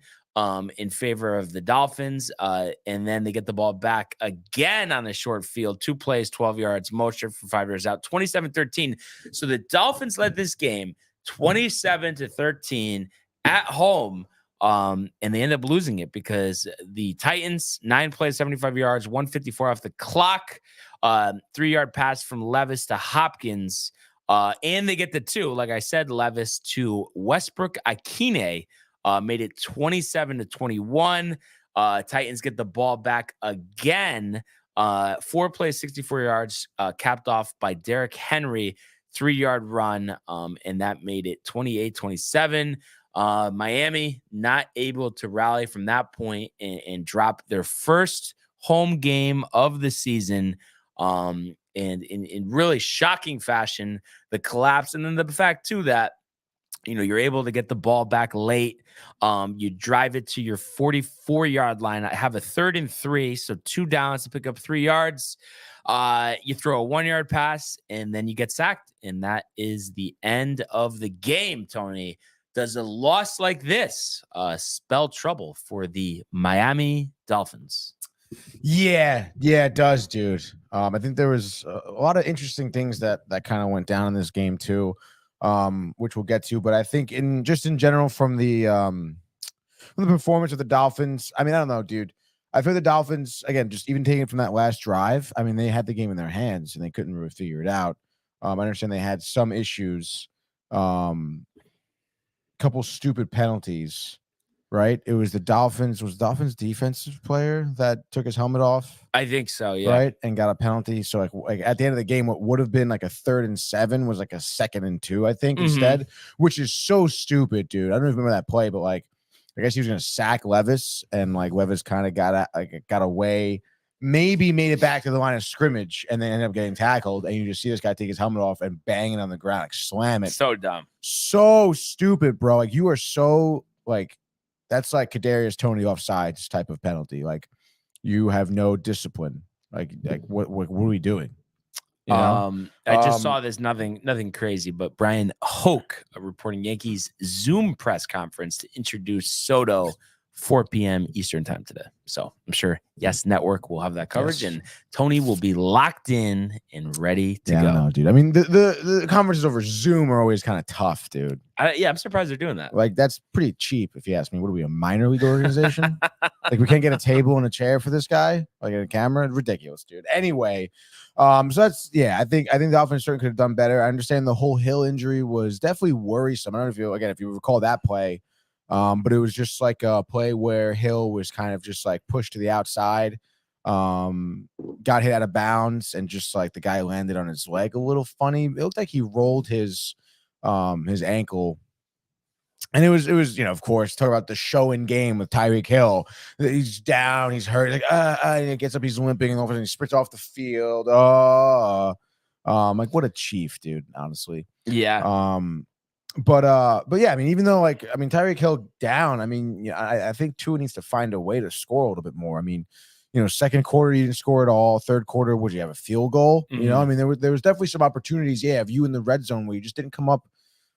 In favor of the Dolphins. And then they get the ball back again on the short field. 2 plays, 12 yards, Mostert for 5 yards out, 27-13. So the Dolphins led this game 27-13 at home. And they end up losing it because the Titans, 9 plays, 75 yards, 154 off the clock, 3-yard pass from Levis to Hopkins. And they get the 2, like I said, Levis to Westbrook Akine. Made it 27-21. Titans get the ball back again. 4 plays, 64 yards, capped off by Derrick Henry, 3-yard run. And that made it 28-27. Miami not able to rally from that point and drop their first home game of the season. And in really shocking fashion, the collapse. And then the fact too that you're able to get the ball back late. You drive it to your 44-yard line. I have a 3rd and 3, so 2 downs to pick up 3 yards. You throw a 1-yard pass, and then you get sacked. And that is the end of the game, Tony. Does a loss like this spell trouble for the Miami Dolphins? Yeah, it does, dude. I think there was a lot of interesting things that kind of went down in this game, too. Which we'll get to, but I think in general from the performance of the Dolphins, I mean, I don't know, dude. I feel the Dolphins, again, just even taking it from that last drive, I mean, they had the game in their hands and they couldn't really figure it out. I understand they had some issues, couple stupid penalties, right? It was the Dolphins defensive player that took his helmet off. I think so, yeah. Right, and got a penalty. So like at the end of the game, what would have been like a 3rd and 7 was like a 2nd and 2, I think, instead, which is so stupid, dude. I don't even remember that play, but like I guess he was going to sack Levis, and like Levis kind of got away, maybe made it back to the line of scrimmage, and then ended up getting tackled. And you just see this guy take his helmet off and bang it on the ground, like slam it. So dumb. So stupid, bro. Like you are so like that's like Kadarius Toney offsides type of penalty. Like you have no discipline. Like what are we doing? You know? I just saw this nothing crazy, but Brian Hoke reporting Yankees Zoom press conference to introduce Soto 4 p.m. Eastern time today. So I'm sure Yes Network will have that coverage, and Tony will be locked in and ready to go. No, dude. I mean, the conferences over Zoom are always kind of tough, dude. I'm surprised they're doing that. Like that's pretty cheap, if you ask me. What are we, a minor league organization? Like we can't get a table and a chair for this guy, like a camera. Ridiculous, dude. Anyway, so that's I think the Dolphins certainly could have done better. I understand the whole Hill injury was definitely worrisome. I don't know if you recall that play. But it was just like a play where Hill was kind of just like pushed to the outside, got hit out of bounds, and just like the guy landed on his leg a little funny. It looked like he rolled his ankle. And it was, of course, talk about the show in game with Tyreek Hill. He's down, he's hurt, like, and he gets up, he's limping, and all of a sudden he sprints off the field. Like what a chief, dude, honestly. Yeah. But yeah, I mean, even though Tyreek Hill down, I think Tua needs to find a way to score a little bit more. I mean, second quarter you didn't score at all. Third quarter, would you have a field goal? Mm-hmm. You know, I mean, there was definitely some opportunities, of you in the red zone where you just didn't come up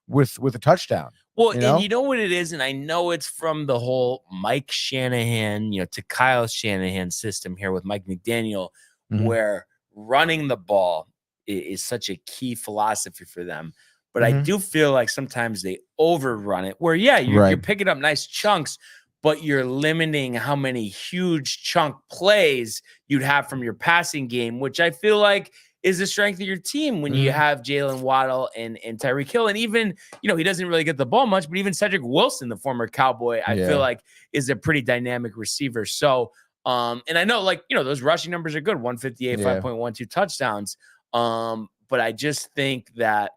with a touchdown. Well, and you know what it is, and I know it's from the whole Mike Shanahan, to Kyle Shanahan system here with Mike McDaniel, where running the ball is such a key philosophy for them. But I do feel like sometimes they overrun it where, you're picking up nice chunks, but you're limiting how many huge chunk plays you'd have from your passing game, which I feel like is the strength of your team when you have Jalen Waddle and Tyreek Hill. And even, he doesn't really get the ball much, but even Cedric Wilson, the former Cowboy, I feel like is a pretty dynamic receiver. So, and I know those rushing numbers are good, 158, 5.12 touchdowns. But I just think that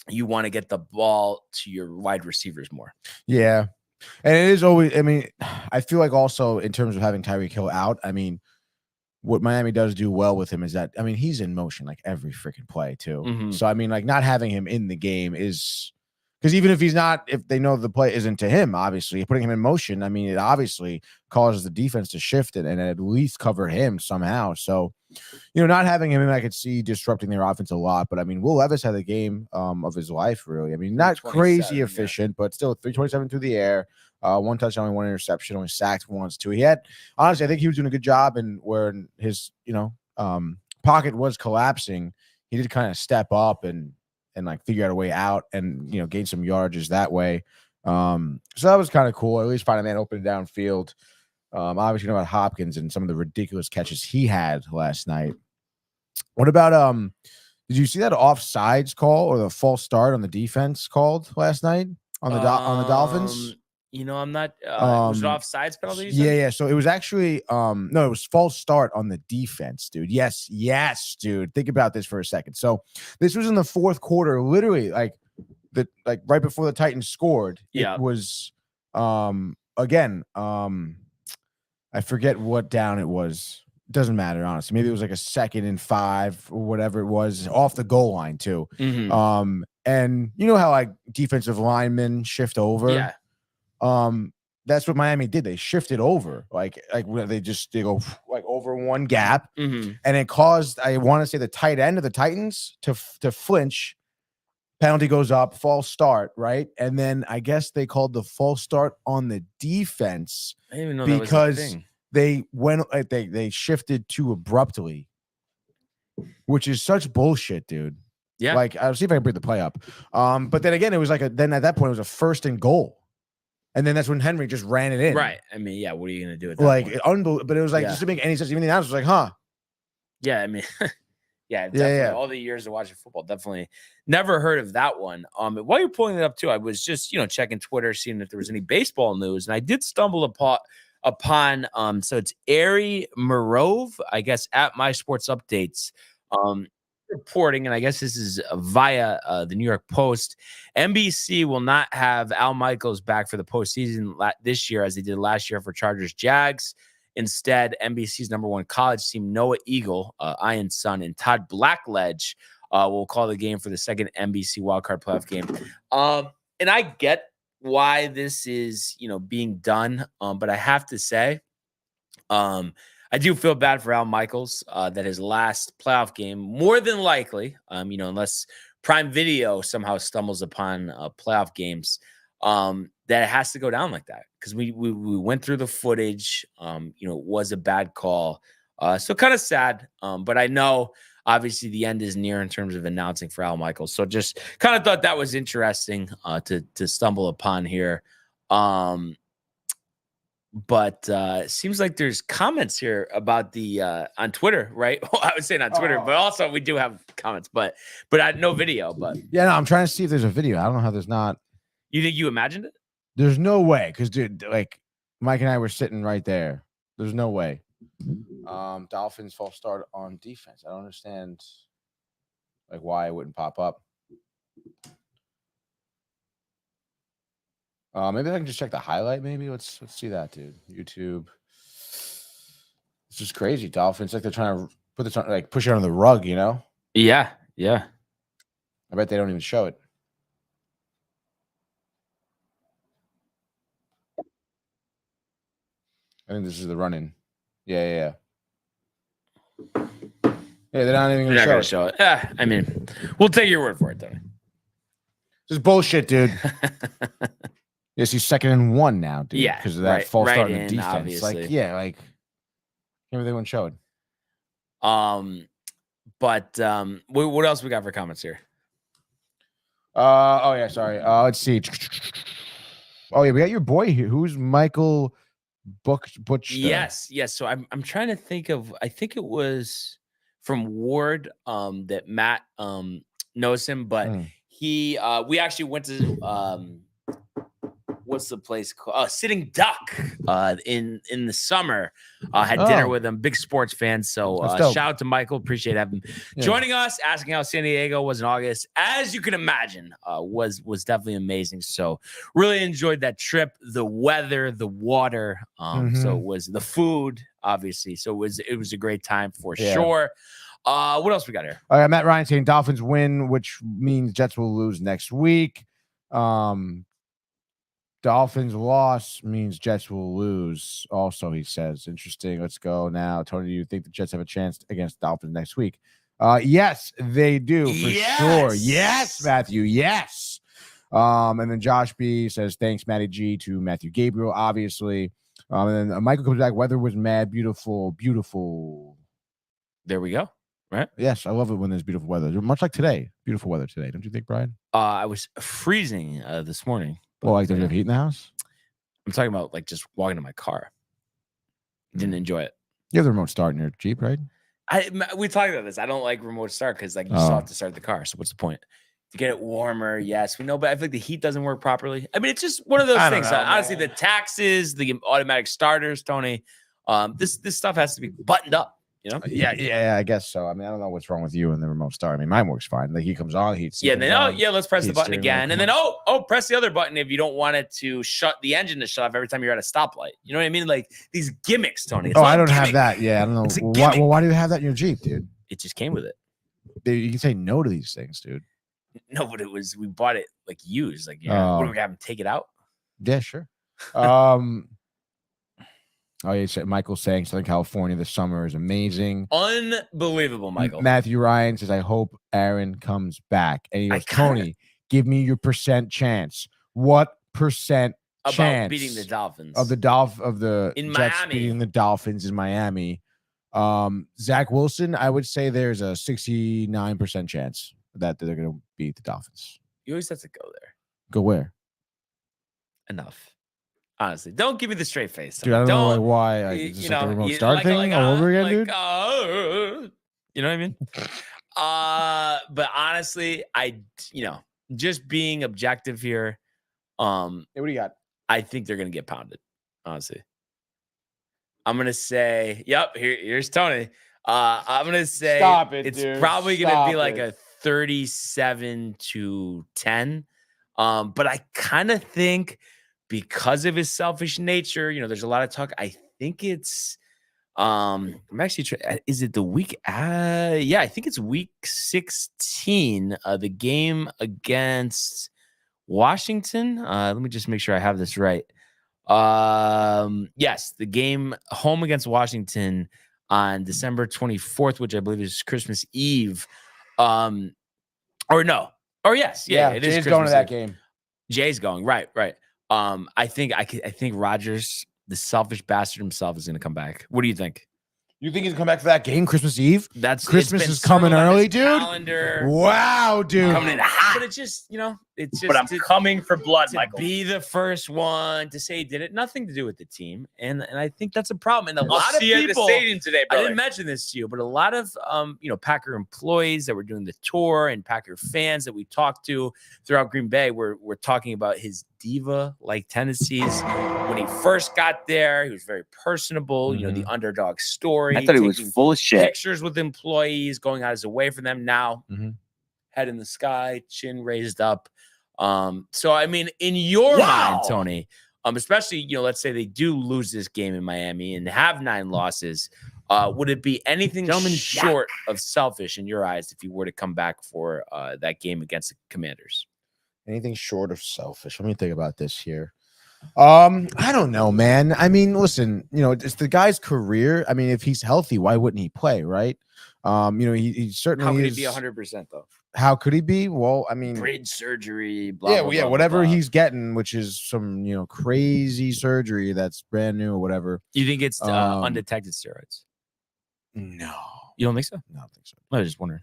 you want to get the ball to your wide receivers more. Yeah. And it is always, I feel like also in terms of having Tyreek Hill out, what Miami does do well with him is that, he's in motion like every freaking play too. So, not having him in the game is because even if they know the play isn't to him, obviously putting him in motion, it obviously causes the defense to shift it and at least cover him somehow. So, not having him in, I could see disrupting their offense a lot. But Will Levis had the game of his life, really. Not crazy efficient, but still 327 through the air, one touchdown, only one interception, only sacked once too. He had, honestly, I think he was doing a good job, and where his pocket was collapsing, he did kind of step up and like figure out a way out and gain some yardages that way. So that was kind of cool. At least find a man open downfield. Obviously, about Hopkins and some of the ridiculous catches he had last night. What about did you see that offsides call or the false start on the defense called last night on the Dolphins? I'm not. Was it offsides penalty? Yeah. So it was actually no, it was false start on the defense, dude. Yes, dude. Think about this for a second. So this was in the fourth quarter, literally like right before the Titans scored. Yeah. It was again. I forget what down it was. It doesn't matter, honestly. Maybe it was like a 2nd and 5 or whatever it was, off the goal line too. And you know how like defensive linemen shift over? Yeah. That's what Miami did. They shifted over, like they go like over one gap, and it caused, I want to say, the tight end of the Titans to flinch. Penalty goes up, false start, right? And then I guess they called the false start on the defense I didn't even know because that was a thing. they went, they shifted too abruptly, which is such bullshit, dude. Yeah. Like, I'll see if I can bring the play up. But then again, it was then at that point it was a 1st and goal. And then that's when Henry just ran it in. Right. What are you going to do at that point? Unbelievable. But it was just to make any sense. Even the announcer was like, huh. Yeah, definitely. All the years of watching football, definitely never heard of that one. While you're pulling it up too, I was just, checking Twitter, seeing if there was any baseball news. And I did stumble upon so it's Ari Marove, I guess, at My Sports Updates. reporting, and I guess this is via the New York Post, NBC will not have Al Michaels back for the postseason this year as they did last year for Chargers Jags. Instead, NBC's #1 college team, Noah Eagle, Ian's son, and Todd Blackledge will call the game for the second NBC wildcard playoff game. And I get why this is, being done. But I have to say, I do feel bad for Al Michaels that his last playoff game, more than likely, unless Prime Video somehow stumbles upon playoff games, that it has to go down like that because we went through the footage. It was a bad call, so kind of sad. But I know obviously the end is near in terms of announcing for Al Michaels. So just kind of thought that was interesting to stumble upon here. But it seems like there's comments here about the on Twitter, right? Well, I would say not Twitter, but also we do have comments, but no video. But Yeah, no, I'm trying to see if there's a video. I don't know how there's not. you think you imagined it? There's no way, because dude, like Mike and I were sitting right there. There's no way. Dolphins false start on defense. I don't understand like why it wouldn't pop up. Maybe I can just check the highlight. Maybe let's see that, dude. YouTube. It's just crazy. Dolphins like they're trying to put this on, like push it under the rug. Yeah. I bet they don't even show it. I think this is the run-in. Yeah. Yeah, they're not even They're not going going to to show it. Yeah, I mean, we'll take your word for it, though. This is bullshit, dude. Yes, he's 2nd and 1 now, dude. Yeah, because of that false start in the defense. Obviously. Like, yeah, like maybe they wouldn't show it. But what else we got for comments here? Oh yeah, sorry. Let's see. Oh yeah, we got your boy here. Who's Michael Butch? Yes. So I'm trying to think of. I think it was from Ward that Matt knows him, but he we actually went to what's the place called? Sitting Duck in the summer. Had dinner with him. Big sports fan. So shout out to Michael. Appreciate having joining us, asking how San Diego was in August. As you can imagine, was definitely amazing. So really enjoyed that trip. The weather, the water. So it was the food, obviously. So it was a great time for sure. What else we got here? All right, Matt Ryan saying Dolphins win, which means Jets will lose next week. Dolphins loss means Jets will lose. Also, he says, interesting. Let's go now. Tony, do you think the Jets have a chance against Dolphins next week? Yes, they do for sure. Yes, Matthew. Yes. And then Josh B says, thanks, Matty G, to Matthew Gabriel, obviously. And then Michael comes back. Weather was mad, beautiful. There we go. Right? Yes, I love it when there's beautiful weather. Much like today. Beautiful weather today. Don't you think, Brian? I was freezing this morning. Well, like, did you have heat in the house? I'm talking about like just walking to my car. Didn't enjoy it. You have the remote start in your Jeep, right? We talked about this. I don't like remote start because like you still have to start the car. So what's the point? To get it warmer, yes, we know, but I feel like the heat doesn't work properly. I mean, it's just one of those things. Honestly, the taxes, the automatic starters, Tony. This stuff has to be buttoned up. Yeah, I guess so. I mean, I don't know what's wrong with you and the remote start. I mean, mine works fine. Like he comes on, he's let's press the button again, and then press the other button if you don't want it to shut the engine to shut off every time you're at a stoplight. You know what I mean? Like these gimmicks, Tony. I don't have that. Yeah, I don't know. Why do you have that in your Jeep, dude? It just came with it. Dude, you can say no to these things, dude. No, but we bought it like used. Like, what do we have to take it out? Yeah, sure. Oh, yeah, Michael saying Southern California this summer is amazing. Unbelievable, Michael. Matthew Ryan says, I hope Aaron comes back. And he goes, Tony, give me your percent chance. What percent chance beating the Dolphins? Of the in Jets Miami. beating the Dolphins in Miami. Zach Wilson, I would say there's a 69% chance that they're going to beat the Dolphins. You always have to go there. Go where? Enough. Honestly, don't give me the straight face. Dude, I don't know why. Is this like the remote start thing all over again, dude? You know what I mean? But honestly, just being objective here. Hey, what do you got? I think they're gonna get pounded. Honestly, I'm gonna say, yep. Here's Tony. I'm gonna say Stop it, it's dude. probably gonna Stop be like it. a 37-10. But I kind of think because of his selfish nature, there's a lot of talk. I think it's I'm actually is it the week? Yeah, I think it's week 16. The game against Washington. Let me just make sure I have this right. Yes, the game home against Washington on December 24th, which I believe is Christmas Eve. Or no. Or yes, yeah, it is Jay's Christmas going to that Eve. game. Jay's going, right. I think Rodgers, the selfish bastard himself, is gonna come back. What do you think? You think he's gonna come back for that game, Christmas Eve? That's Christmas it's been is coming circled on early, his dude. calendar. Wow, dude. Coming in hot. But it's just, But I'm coming for blood, to Michael. be the first one to say he did it. Nothing to do with the team, and I think that's a problem. And a I'll lot of see you at the people. stadium today, I brother. didn't mention this to you, but a lot of Packer employees that were doing the tour and Packer fans that we talked to throughout Green Bay were talking about his diva-like tendencies. When he first got there, he was very personable. The underdog story. I thought he was taking full of shit. pictures with employees, going out his way for them. Now, head in the sky, chin raised up. So I mean, in your mind, Tony, especially let's say they do lose this game in Miami and have 9 losses, would it be anything short of selfish in your eyes if you were to come back for that game against the Commanders? Anything short of selfish. Let me think about this here. I don't know, man. I mean, listen, it's the guy's career. I mean, if he's healthy, why wouldn't he play, right? He certainly How could is. he be 100% though? How could he be? Well, I mean, Bridge surgery, blah, blah, yeah, blah, whatever blah. he's getting, which is some crazy surgery that's brand new or whatever. You think it's undetected steroids? No, You don't think so? I don't think so. I was just wondering.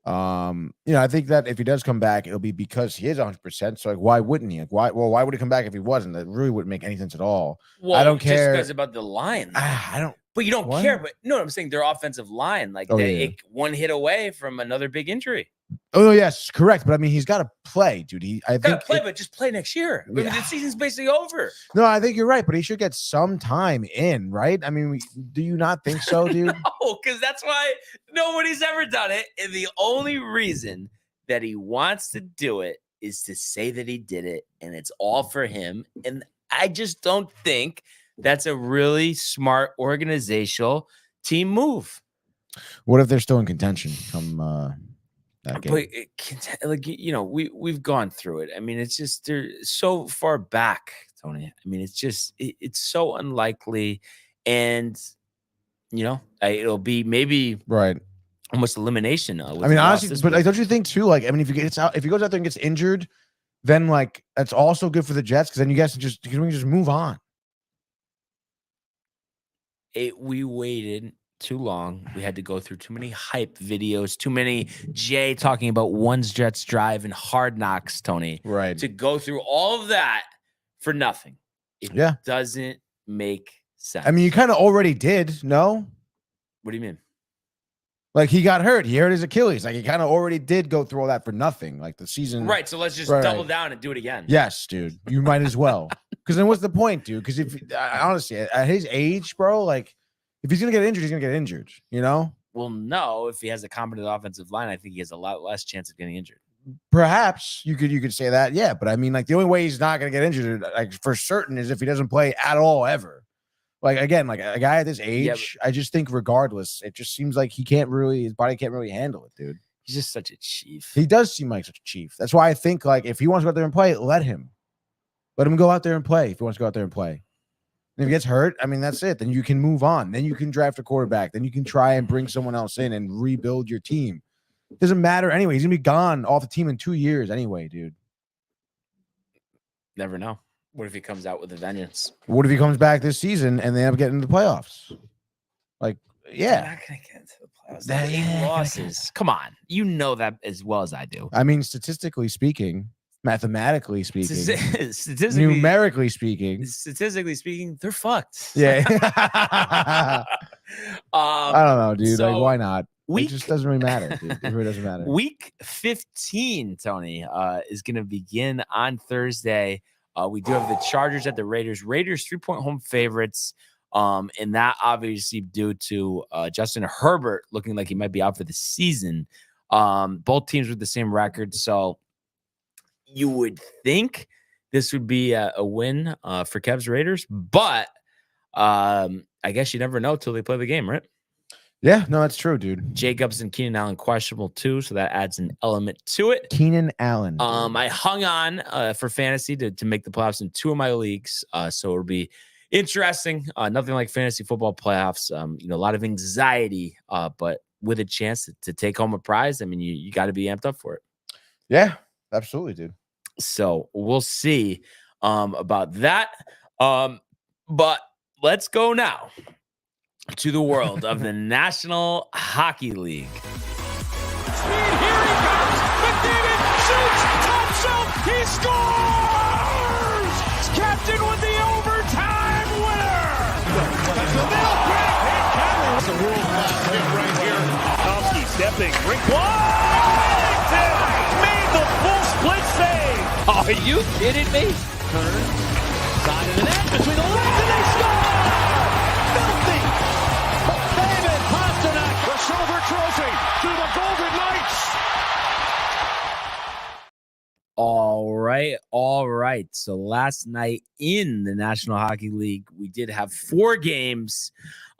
I think that if he does come back, it'll be because he is 100%. So, like, why wouldn't he? Like, why would he come back if he wasn't? That really wouldn't make any sense at all. Well, I don't care. Just because about the line. I don't. But you don't What? care. But no, I'm saying their offensive line, like one hit away from another big injury. Oh, no, yes, correct. But I mean, he's got to play, dude. I Gotta think play, but just play next year. I mean, the season's basically over. No, I think you're right, but he should get some time in, right? I mean, do you not think so, dude? No, because that's why nobody's ever done it. And the only reason that he wants to do it is to say that he did it, and it's all for him. And I just don't think that's a really smart organizational team move. What if they're still in contention come that game? But we've gone through it. I mean, it's just they're so far back, Tony. I mean, it's just it's so unlikely, and it'll be maybe right, almost elimination. I mean, honestly, but like, don't you think too? Like, I mean, if he goes out there and gets injured, then like that's also good for the Jets because then you guys can just move on. We waited too long. We had to go through too many hype videos, too many Jay talking about one's Jets drive and Hard Knocks, Tony. Right. To go through all of that for nothing. It doesn't make sense. I mean, you kind of already did, no? What do you mean? Like he got hurt. He hurt his Achilles. Like he kind of already did go through all that for nothing. Like the season. Right. So let's just double down and do it again. Yes, dude. You might as well. Because then what's the point, dude? Because if honestly, at his age, bro, like if he's gonna get injured, he's gonna get injured. Well, no. If he has a competent offensive line, I think he has a lot less chance of getting injured. Perhaps you could say that, yeah. But I mean, like the only way he's not gonna get injured, like for certain, is if he doesn't play at all ever. Like again, like a guy at this age, I just think regardless, it just seems like his body can't really handle it, dude. He's just such a chief. He does seem like such a chief. That's why I think like if he wants to go out there and play, let him go out there and play. If he wants to go out there and play. And if he gets hurt, I mean, that's it. Then you can move on. Then you can draft a quarterback. Then you can try and bring someone else in and rebuild your team. It doesn't matter anyway. He's gonna be gone off the team in 2 years anyway, dude. Never know. What if he comes out with a vengeance? What if he comes back this season and they end up getting into the playoffs? Like, yeah. They're not gonna get into the playoffs. They're 8 losses. Come on. You know that as well as I do. I mean, statistically speaking, mathematically speaking, statistically, numerically speaking, they're fucked. Yeah. I don't know, dude. So like, why not? It just doesn't really matter, dude. It really doesn't matter. Week 15, Tony, is going to begin on Thursday. We do have the Chargers at the Raiders. Raiders 3-point home favorites. And that obviously due to Justin Herbert looking like he might be out for the season. Both teams with the same record. So you would think this would be a win for Kev's Raiders, but I guess you never know till they play the game, right? Yeah, no, that's true, dude. Jacobs and Keenan Allen questionable too, so that adds an element to it. Keenan Allen. I hung on for fantasy to make the playoffs in 2 of my leagues, so it'll be interesting. Nothing like fantasy football playoffs. A lot of anxiety, but with a chance to take home a prize. I mean, you got to be amped up for it. Yeah, absolutely, dude. So we'll see about that. But let's go now to the world of the National Hockey League. Speed, here he comes. McDavid shoots, top shelf, he scores! Captain with the overtime winner! That's the middle break. It's a world-class hit right here. Kowski stepping, rink Washington made the full split save. Are you kidding me? Turn, side of the net, between the legs, and they score! Filthy! David Pasternak, the silver trophy to the Golden Knights. All right. So last night in the National Hockey League, we did have 4 games.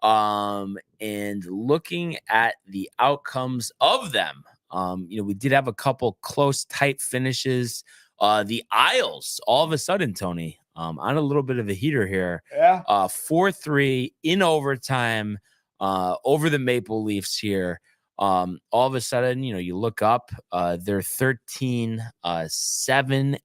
And looking at the outcomes of them, we did have a couple close, tight finishes. The Isles, all of a sudden, Tony, on a little bit of a heater here. Yeah. 4-3 in overtime over the Maple Leafs here. All of a sudden, you look up, they're 13-7-7.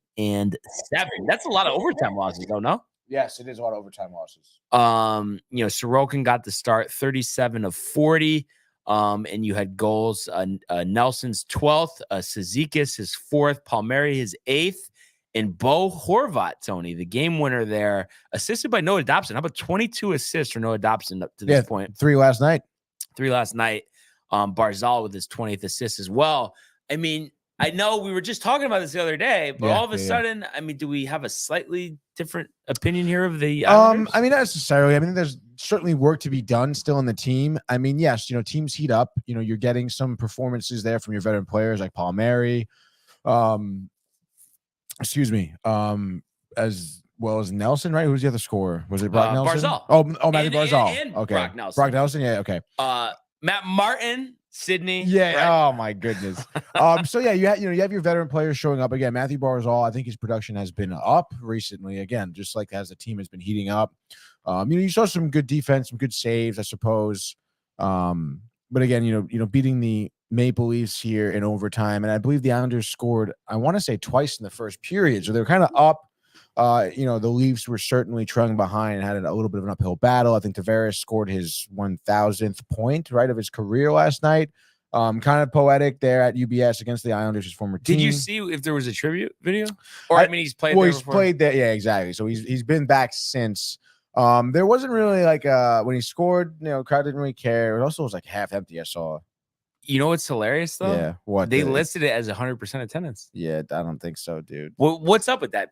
That's a lot of overtime losses, don't know? Yes, it is a lot of overtime losses. Sorokin got the start, 37 of 40. And you had goals, Nelson's 12th, Cizikas his 4th, Palmieri his 8th, and Bo Horvat, Tony, the game winner there, assisted by Noah Dobson. How about 22 assists for Noah Dobson up to this point? 3 last night. 3 last night. Barzal with his 20th assist as well. I mean, I know we were just talking about this the other day, but all of a sudden, I mean, do we have a slightly different opinion here of the Islanders? I mean, not necessarily. I mean, there's certainly work to be done still in the team. I mean, yes, teams heat up. You're getting some performances there from your veteran players like Palmieri, as well as Nelson, right? Who's the other scorer? Was it Brock Nelson? Barzal. Oh, Matthew Barzal. And okay. Brock Nelson. Yeah, okay. Matt Martin, Sydney. Yeah. Right? Oh my goodness. So yeah, you have your veteran players showing up again. Matthew Barzal, I think his production has been up recently. Again, just like as the team has been heating up. You saw some good defense, some good saves, I suppose. But again, beating the Maple Leafs here in overtime, and I believe the Islanders scored, I want to say twice in the first period, so they were kind of up. The Leafs were certainly trailing behind and had a little bit of an uphill battle. I think Tavares scored his 1,000th point, right, of his career last night. Kind of poetic there at UBS against the Islanders, his former team. Did you see if there was a tribute video? Or he's played there before? Played there. Yeah, exactly. So he's been back since. There wasn't really like when he scored, crowd didn't really care. It also was like half empty, I saw. You know what's hilarious though? Yeah, what they listed it as 100% attendance. Yeah, I don't think so, dude. Well, what's up with that?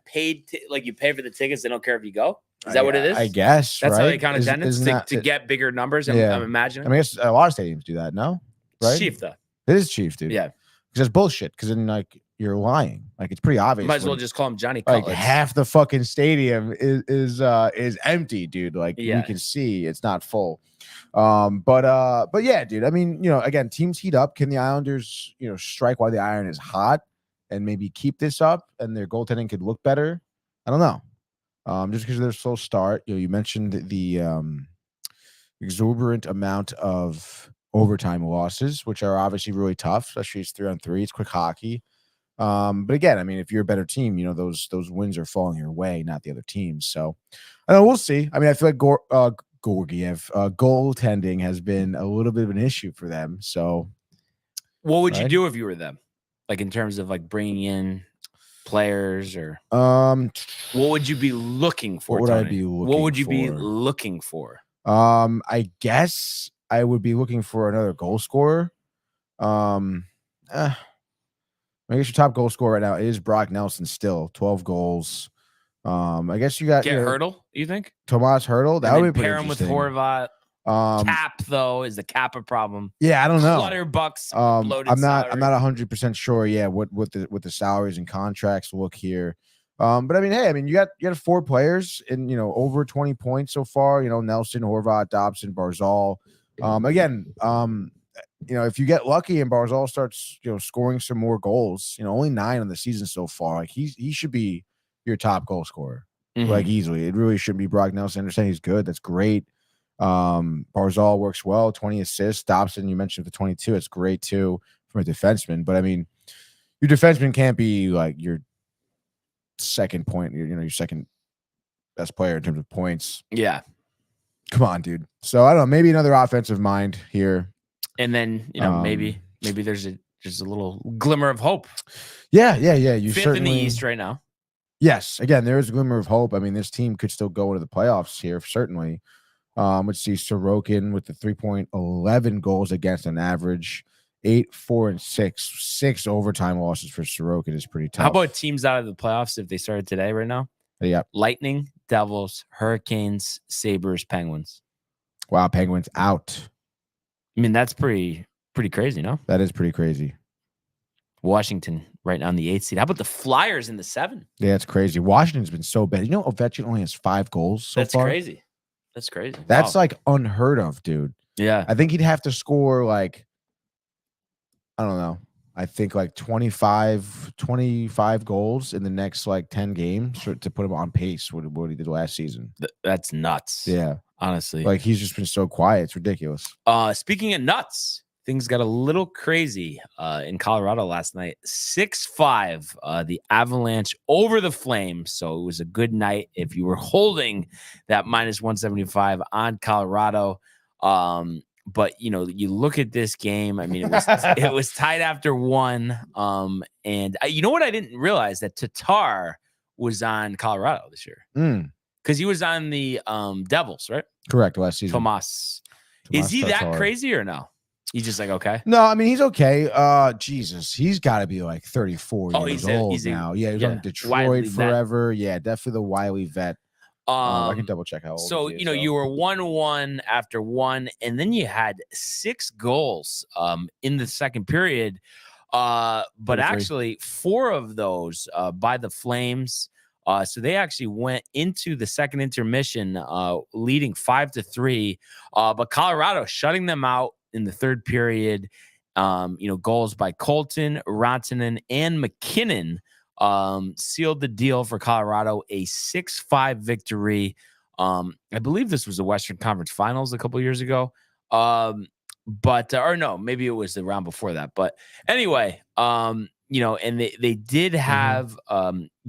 Like you pay for the tickets, they don't care if you go. Is that what it is? I guess that's right? how they count attendance to get bigger numbers. I'm imagining. I mean, I guess a lot of stadiums do that. No, right? Chief though. It is cheap, dude. Yeah, because it's bullshit. Because then like you're lying. Like it's pretty obvious. Might as well just call him Johnny Cutlets. Like half the fucking stadium is empty, dude. Like we can see it's not full. But yeah, dude. I mean, again, teams heat up. Can the Islanders, strike while the iron is hot and maybe keep this up and their goaltending could look better? I don't know. Just because of their slow start, you mentioned the exorbitant amount of overtime losses, which are obviously really tough, especially it's 3-on-3. It's quick hockey. But again, I mean, if you're a better team, those wins are falling your way, not the other teams. So I don't know, we'll see. I mean, I feel like Georgiev goaltending has been a little bit of an issue for them. So what would you do if you were them? Like in terms of like bringing in players or what would you be looking for? What would you be looking for? I guess I would be looking for another goal scorer. I guess your top goal scorer right now is Brock Nelson still, 12 goals. I guess you got Get Hurdle, you think? Tomas Hurdle. That And would then be pretty pair him with interesting. Horvat. Um, Cap, though, is the Cap a problem? yeah, I don't know. Clutterbucks, bloated I'm not salary. 100% sure. Yeah, what the salaries and contracts look here. But I mean, hey, you got 4 players in over 20 points so far. Nelson, Horvat, Dobson, Barzal. Again, if you get lucky and Barzal starts scoring some more goals, only 9 on the season so far. Like he should be your top goal scorer, like easily. It really shouldn't be Brock Nelson. I understand he's good. That's great. Barzal works well, 20 assists. Dobson, you mentioned the 22. It's great too from a defenseman. But I mean, your defenseman can't be like your second point, your second best player in terms of points. Yeah. Come on, dude. So I don't know, maybe another offensive mind here. And then, maybe there's just a little glimmer of hope. Yeah. You 5th certainly in the East right now. Yes. Again, there is a glimmer of hope. I mean, this team could still go into the playoffs here, certainly. Let's see, Sorokin with the 3.11 goals against an average, 8, 4, and 6. 6 overtime losses for Sorokin is pretty tough. How about teams out of the playoffs if they started today right now? Yeah. Lightning, Devils, Hurricanes, Sabres, Penguins. Wow, Penguins out. I mean, that's pretty crazy, no? That is pretty crazy. Washington right now on the 8th seed. How about the Flyers in the 7? Yeah, it's crazy. Washington's been so bad. Ovechkin only has 5 goals so That's far. crazy. That's crazy. That's like unheard of, dude. Yeah. I think he'd have to score like, I don't know. I think like 25 goals in the next like 10 games to put him on pace with what he did last season. That's nuts. Yeah. Honestly. Like he's just been so quiet. It's ridiculous. Speaking of nuts, things got a little crazy in Colorado last night. 6-5, the Avalanche over the Flames. So it was a good night if you were holding that minus 175 on Colorado. But you look at this game. I mean, it was tied after 1. And you know what? I didn't realize that Tatar was on Colorado this year because he was on the Devils, right? Correct. Last season. Tomas. Is he Tatar. that crazy or no? He's just like, okay. No, I mean, he's okay. Jesus, he's got to be like 34 years old now. Yeah, he was on Detroit forever. Vet. Yeah, definitely the wily vet. I can double check how old. So he is, you were 1-1 after 1, and then you had 6 goals in the second period. But actually 4 of those by the Flames. So they actually went into the second intermission leading 5-3. But Colorado shutting them out in the third period. Goals by Colton, Rantanen, and McKinnon sealed the deal for Colorado, a 6-5 victory. I believe this was the Western Conference Finals a couple years ago. Or no, maybe it was the round before that. But anyway, and they did have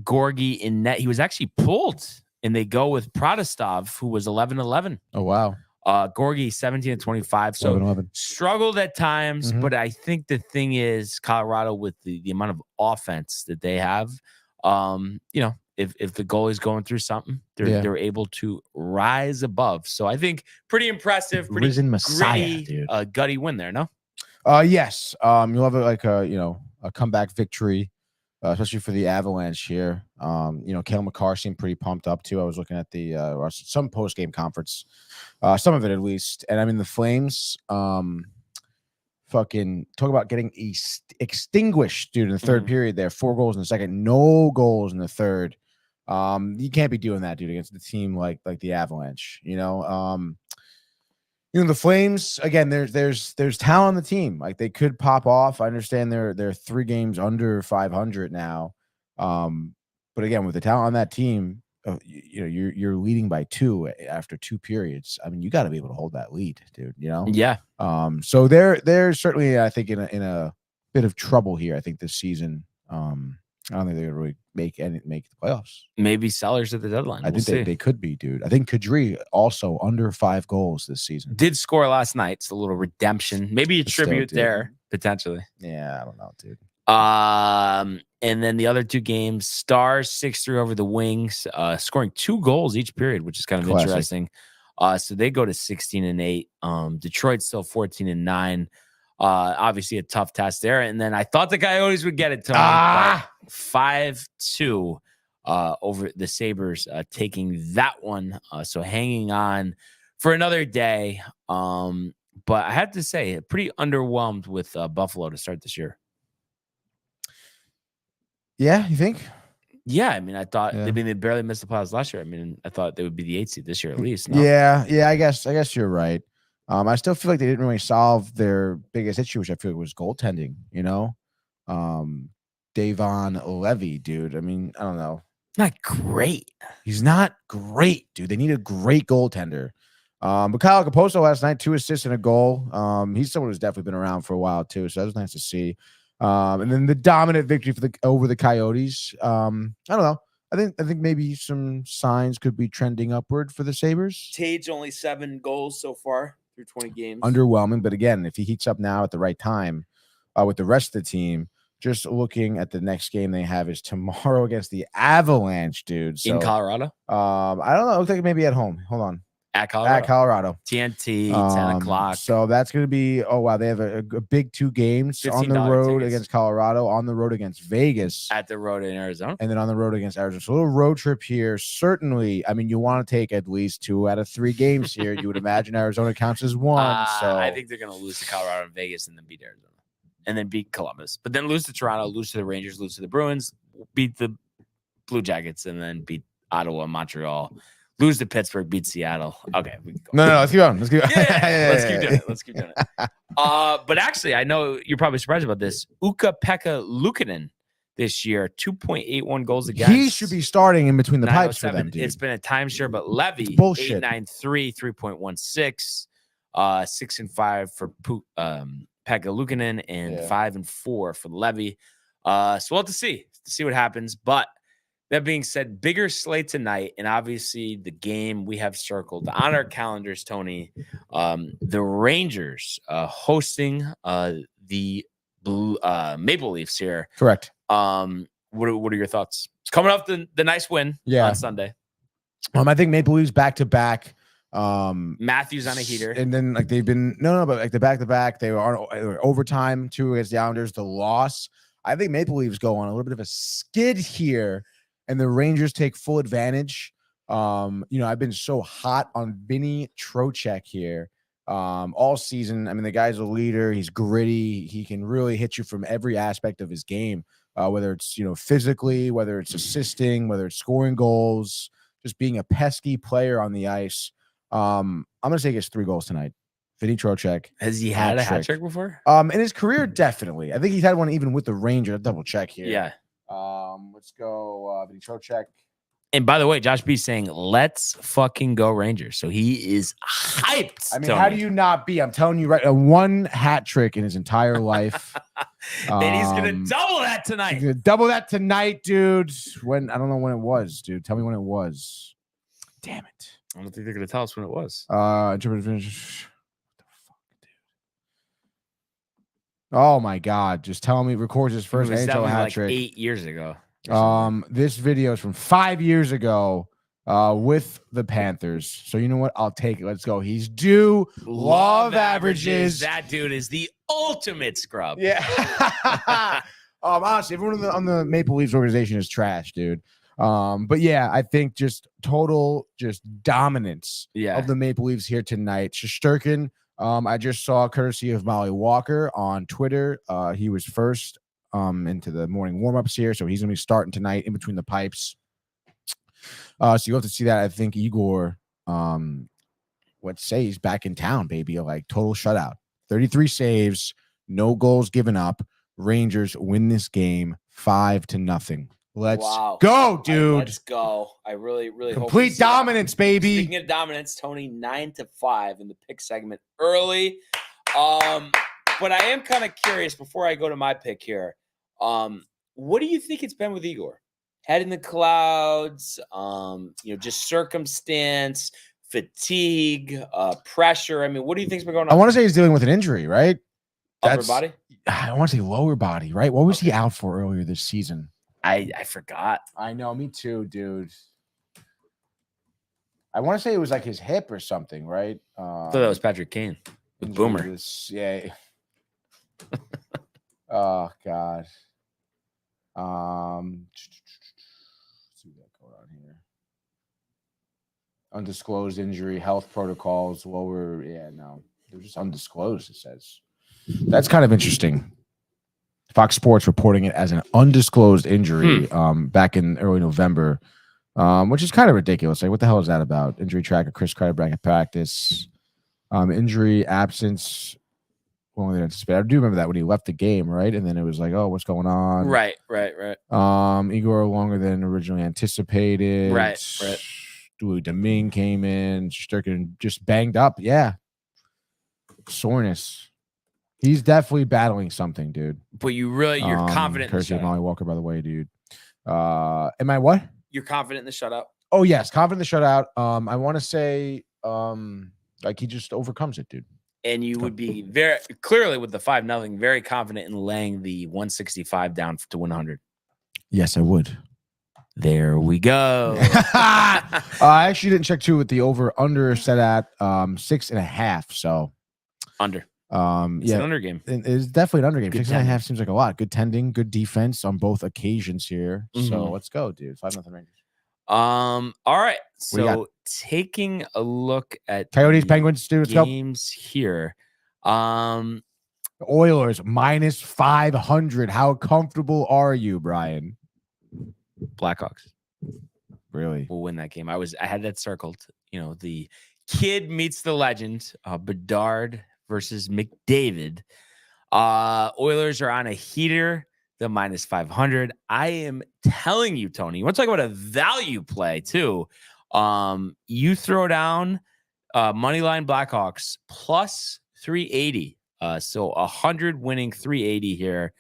Gorgie in net. He was actually pulled, and they go with Protostov, who was 11-11. Oh, wow. Gorgie 17-25. So 11. Struggled at times, but I think the thing is Colorado with the amount of offense that they have, if the goalie's going through something, they're able to rise above. So I think pretty impressive, pretty Risen Messiah, gritty, dude. gutty win there, no? Yes. You'll have a comeback victory, especially for the Avalanche here. Cale Makar seemed pretty pumped up too. I was looking at the some post-game conference, some of it at least. And I mean, the Flames, fucking talk about getting extinguished, dude, in the third period there. 4 goals in the second, no goals in the third. You can't be doing that, dude, against the team like the Avalanche, the Flames, again, there's talent on the team. Like they could pop off. I understand they're 3 games under 500 now. But again, with the talent on that team, you're leading by 2 after 2 periods. I mean, you got to be able to hold that lead, dude. Yeah. So they're certainly, I think, in a bit of trouble here. I think this season. I don't think they're gonna really make the playoffs. Maybe sellers at the deadline. I think they could be, dude. I think Kadri also under 5 goals this season. Did score last night. It's a little redemption. Maybe a tribute there, potentially. Yeah, I don't know, dude. And then the other 2 games, Stars 6-3 over the Wings, scoring 2 goals each period, which is kind of interesting. So they go to 16-8. Detroit still 14-9. Obviously a tough test there. And then I thought the Coyotes would get it, Tony. 5-2 over the Sabres, taking that one. So hanging on for another day. But I have to say, pretty underwhelmed with Buffalo to start this year. Yeah, you think? Yeah, I mean, I thought Yeah. they barely missed the playoffs last year. I mean, I thought they would be the 8th seed this year at least. No? Yeah, I guess you're right. I still feel like they didn't really solve their biggest issue, which I feel like was goaltending. Davon Levy, dude. I mean, I don't know. Not great. He's not great, dude. They need a great goaltender. But Kyle Caposo last night, 2 assists and a goal. He's someone who's definitely been around for a while too, so that was nice to see. And then the dominant victory over the Coyotes. I don't know. I think maybe some signs could be trending upward for the Sabres. Tage only 7 goals so far through 20 games. Underwhelming, but again, if he heats up now at the right time with the rest of the team, just looking at the next game they have is tomorrow against the Avalanche, dude. So, in Colorado? I don't know. It looks like maybe at home. Hold on. At Colorado. At Colorado. TNT, 10 o'clock. So that's going to be, oh, wow. They have a big 2 games on the road against Colorado, on the road against Vegas. At the road in Arizona. And then on the road against Arizona. So a little road trip here. Certainly, I mean, you want to take at least 2 out of 3 games here. You would imagine Arizona counts as 1. So I think they're going to lose to Colorado and Vegas and then beat Arizona. And then beat Columbus. But then lose to Toronto, lose to the Rangers, lose to the Bruins, beat the Blue Jackets, and then beat Ottawa, Montreal. Lose to Pittsburgh, beat Seattle. Okay. We can go. No, let's keep going. Let's keep going. Let's keep doing it. But actually, I know you're probably surprised about this. Ukko-Pekka Luukkonen this year, 2.81 goals against. He should be starting in between the pipes for them, dude. It's been a timeshare, but Levy, bullshit. 893, 3.16, 6 and 5 for Pekka Luukkonen, and 5 and 4 for Levy. So we'll have to see what happens. But that being said, bigger slate tonight, and obviously the game we have circled on our calendars, Tony. The Rangers hosting the Maple Leafs here. Correct. What are your thoughts? It's coming off the nice win on Sunday. I think Maple Leafs back-to-back. Matthews on a heater, and then like they've been but like the back-to-back, they were overtime 2 against the Islanders. The loss, I think Maple Leafs go on a little bit of a skid here. And the Rangers take full advantage. I've been so hot on Vinny Trocheck here all season. I mean, the guy's a leader. He's gritty. He can really hit you from every aspect of his game, whether it's, physically, whether it's assisting, whether it's scoring goals, just being a pesky player on the ice. I'm going to say he gets 3 goals tonight. Vinny Trocheck. Has he had a hat trick before? In his career, definitely. I think he's had one even with the Rangers. I'll double check here. Yeah. Let's go Vinny Trocheck. And by the way, Josh B saying, let's fucking go Rangers. So he is hyped. I mean, how do you not be? I'm telling you, right? A 1 hat trick in his entire life. And he's going to double that tonight. He's going to double that tonight, dude. I don't know when it was, dude. Tell me when it was. Damn it. I don't think they're going to tell us when it was. Oh my God! Just tell me, records his first NHL hat trick 8 years ago. This video is from 5 years ago with the Panthers. So you know what? I'll take it. Let's go. He's due. Law of averages. That dude is the ultimate scrub. Yeah. Honestly, everyone on the Maple Leafs organization is trash, dude. But yeah, I think just total dominance of the Maple Leafs here tonight. Shesterkin. I just saw, courtesy of Molly Walker on Twitter, he was first into the morning warm-ups here, so he's going to be starting tonight in between the pipes. So you'll have to see that. I think Igor, let's say he's back in town, baby. Like total shutout. 33 saves, no goals given up. Rangers win this game 5-0. Let's go, dude. Let's go. I really complete hope dominance, baby. Speaking of dominance, Tony, 9-5 in the pick segment early. But I am kind of curious before I go to my pick here. What do you think it's been with Igor? Head in the clouds, just circumstance, fatigue, pressure. I mean, what do you think's been going on? I want to say he's dealing with an injury, right? Upper body? I want to say lower body, right? What was he out for earlier this season? I forgot. I know, me too, dude. I want to say it was like his hip or something, right? I thought that was Patrick Kane with Boomer. Yeah. Oh God. Undisclosed injury, health protocols. Well, they're just undisclosed, it says. That's kind of interesting. Fox Sports reporting it as an undisclosed injury back in early November, which is kind of ridiculous. Like, what the hell is that about? Injury tracker, Chris Kreider back at practice. Injury, absence, longer than anticipated. I do remember that when he left the game, right? And then it was like, oh, what's going on? Right. Igor longer than originally anticipated. Right. Louis Domingue came in. Shesterkin just banged up. Yeah. Soreness. He's definitely battling something, dude. But you're confident in the Courtesy of shutout. Molly Walker, by the way, dude. Am I what? You're confident in the shutout? Oh, yes. Confident in the shutout. I want to say like he just overcomes it, dude. And you would be very clearly with the 5-0, very confident in laying the 165 down to 100. Yes, I would. There we go. I actually didn't check too with the over/under set at 6.5. So Under. It's an yeah, under game. it's definitely an under game. Good 6.5 seems like a lot. Good tending, good defense on both occasions here. So Mhm. let's go, dude. 5-0 Rangers. All right. What do you So taking a look at Coyotes, the Penguins, dude. Let's go. games here. Oilers minus 500. How comfortable are you, Brian? Blackhawks Really? will win that game. I had that circled. You know, the kid meets the legend, Bedard versus McDavid. Oilers are on a heater, the minus 500. I am telling you, Tony, you want to talk about a value play too. You throw down moneyline Blackhawks plus 380. So 100 winning 380 here.